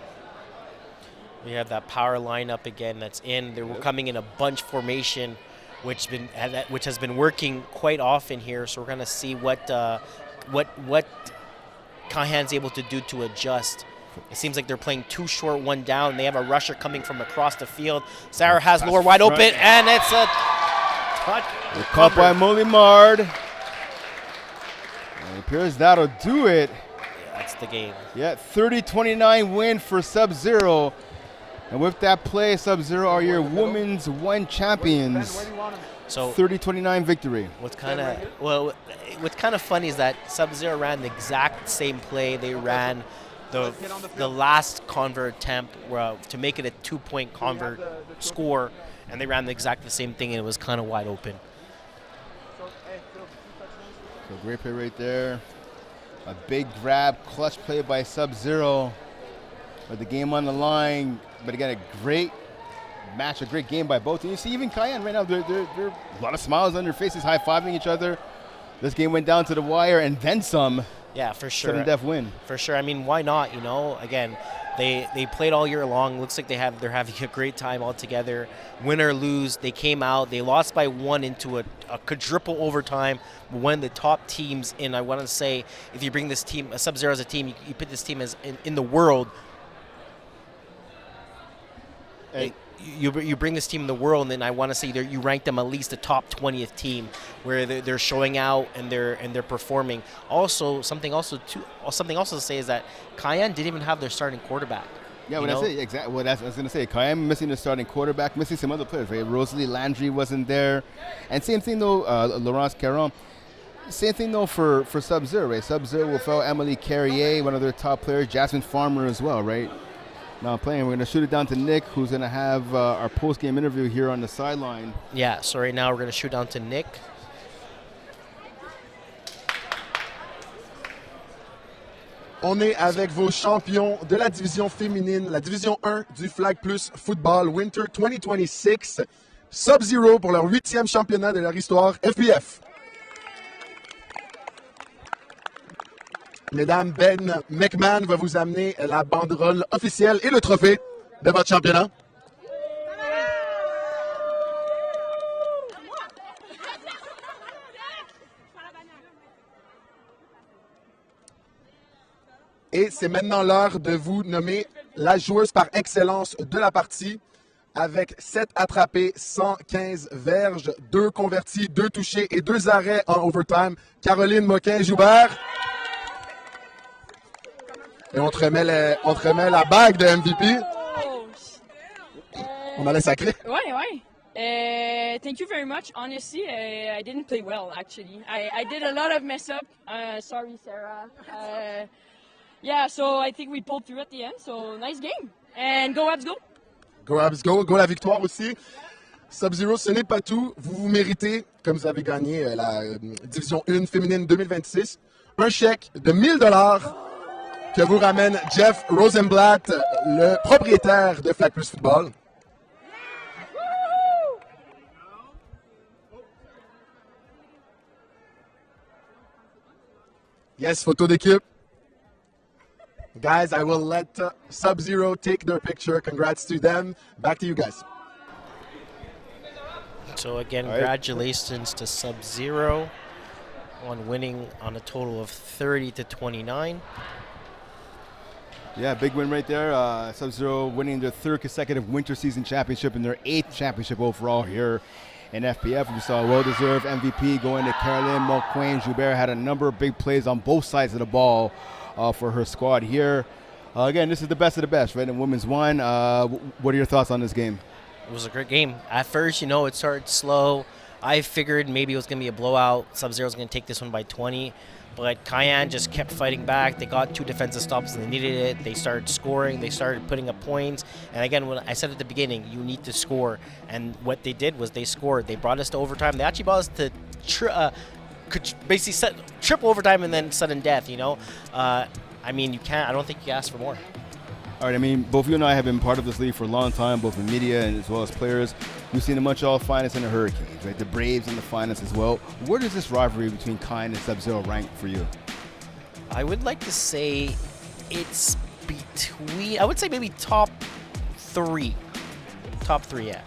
We have that power lineup again that's in. They're coming in a bunch formation, which has been working quite often here. So we're gonna see what Cayenne's able to do to adjust. It seems like they're playing too short, one down. They have a rusher coming from across the field. Sarah has lower wide open, and it's a touch. Caught by Molimard. It appears that'll do it. Yeah, that's the game. Yeah, 30-29 win for Subzero. And with that play, Subzero are your Women's 1 champions. So 30-29 victory. What's kind of funny is that Subzero ran the exact same play they ran the last convert attempt to make it a 2-point convert score, and they ran the exact same thing, and it was kind of wide open. So great play right there. A big grab, clutch play by Subzero. With the game on the line, but again, a great match, a great game by both. And you see even Cayenne right now, they're a lot of smiles on their faces, high-fiving each other. This game went down to the wire and then some. Yeah, for sure. Sudden death win. For sure. I mean, why not? You know, again, they played all year long. Looks like they're having a great time all together. Win or lose, they came out. They lost by 1 into a quadruple overtime. One of the top teams in, I want to say, if you bring this team, Subzero as a team, you put this team as in the world. Hey. You bring this team in the world, and then I want to say you rank them at least the top 20th team, where they're showing out and they're performing. Also, something else to say is that Cayenne didn't even have their starting quarterback. Yeah, that's it. Exactly. Well, I was going to say, Cayenne missing the starting quarterback, missing some other players. Right? Rosalie Landry wasn't there, and same thing though. Laurence Caron. Same thing though for Subzero. Right? Subzero without Emily Carrier, one of their top players, Jasmine Farmer as well. Right. Now playing, we're going to shoot it down to Nick, who's going to have our post-game interview here on the sideline. Yeah, so right now we're going to shoot down to Nick. On est avec vos champions de la division féminine, la division 1 du Flag Plus Football Winter 2026. Subzero pour leur 8e championnat de leur histoire FPF. Mesdames, Ben McMahon va vous amener la banderole officielle et le trophée de votre championnat. Et c'est maintenant l'heure de vous nommer la joueuse par excellence de la partie, avec 7 attrapés, 115 verges, 2 convertis, 2 touchés et 2 arrêts en overtime. Caroline Moquin-Joubert. Et on te remet la bague de MVP. On a la sacrée. Ouais. Thank you very much. Honestly, I didn't play well, actually. I did a lot of mess up. Sorry, Sarah. Yeah, so I think we pulled through at the end. So, nice game. And go Habs, go. Go Habs, go. Go la victoire aussi. Subzero, ce n'est pas tout. Vous méritez, comme vous avez gagné la Division 1 féminine 2026, un chèque de 1 000 $ que vous ramène Jeff Rosenblatt, le propriétaire de Flag Plus Football. Yes, photo d'équipe. Guys, I will let Subzero take their picture. Congrats to them. Back to you guys. So again, congratulations to Subzero on winning on a total of 30-29. Yeah, big win right there. Subzero winning their 3rd consecutive winter season championship and their 8th championship overall here in FPF. We saw a well-deserved MVP going to Caroline Moquin. Joubert had a number of big plays on both sides of the ball for her squad here. Again, this is the best of the best, right? And women's won. What are your thoughts on this game? It was a great game. At first, it started slow. I figured maybe it was going to be a blowout. Sub-Zero was going to take this one by 20. But Cayenne just kept fighting back. They got 2 defensive stops and they needed it. They started scoring. They started putting up points. And again, when I said at the beginning, you need to score. And what they did was they scored. They brought us to overtime. They actually brought us to could basically triple overtime and then sudden death, I mean, I don't think you can ask for more. All right, I mean, both you and I have been part of this league for a long time, both in media and as well as players. We've seen the Montreal Finest and the Hurricanes, right? The Braves and the Finest as well. Where does this rivalry between Cayenne and Subzero rank for you? I would like to say it's I would say maybe top 3. Top 3, yeah.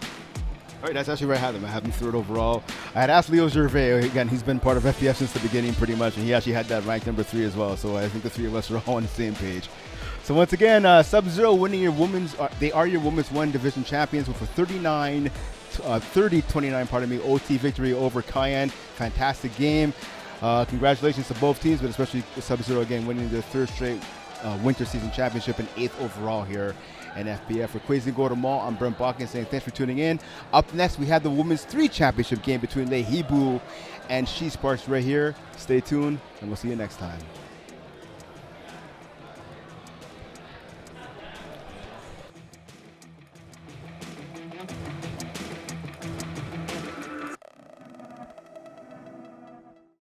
All right, that's actually where I had them. I have them third overall. I had asked Leo Gervais. Again, he's been part of FPF since the beginning pretty much, and he actually had that ranked number 3 as well. So I think the 3 of us are all on the same page. So once again, Sub-Zero winning your women's, they are your women's 1 division champions with a 30-29, OT victory over Cayenne. Fantastic game. Congratulations to both teams, but especially Sub-Zero again winning their 3rd straight winter season championship and 8th overall here in FPF. For Quasi Guatemala, I'm Brent Balkin saying thanks for tuning in. Up next, we have the women's 3 championship game between Le Hibu and She Sparks right here. Stay tuned, and we'll see you next time.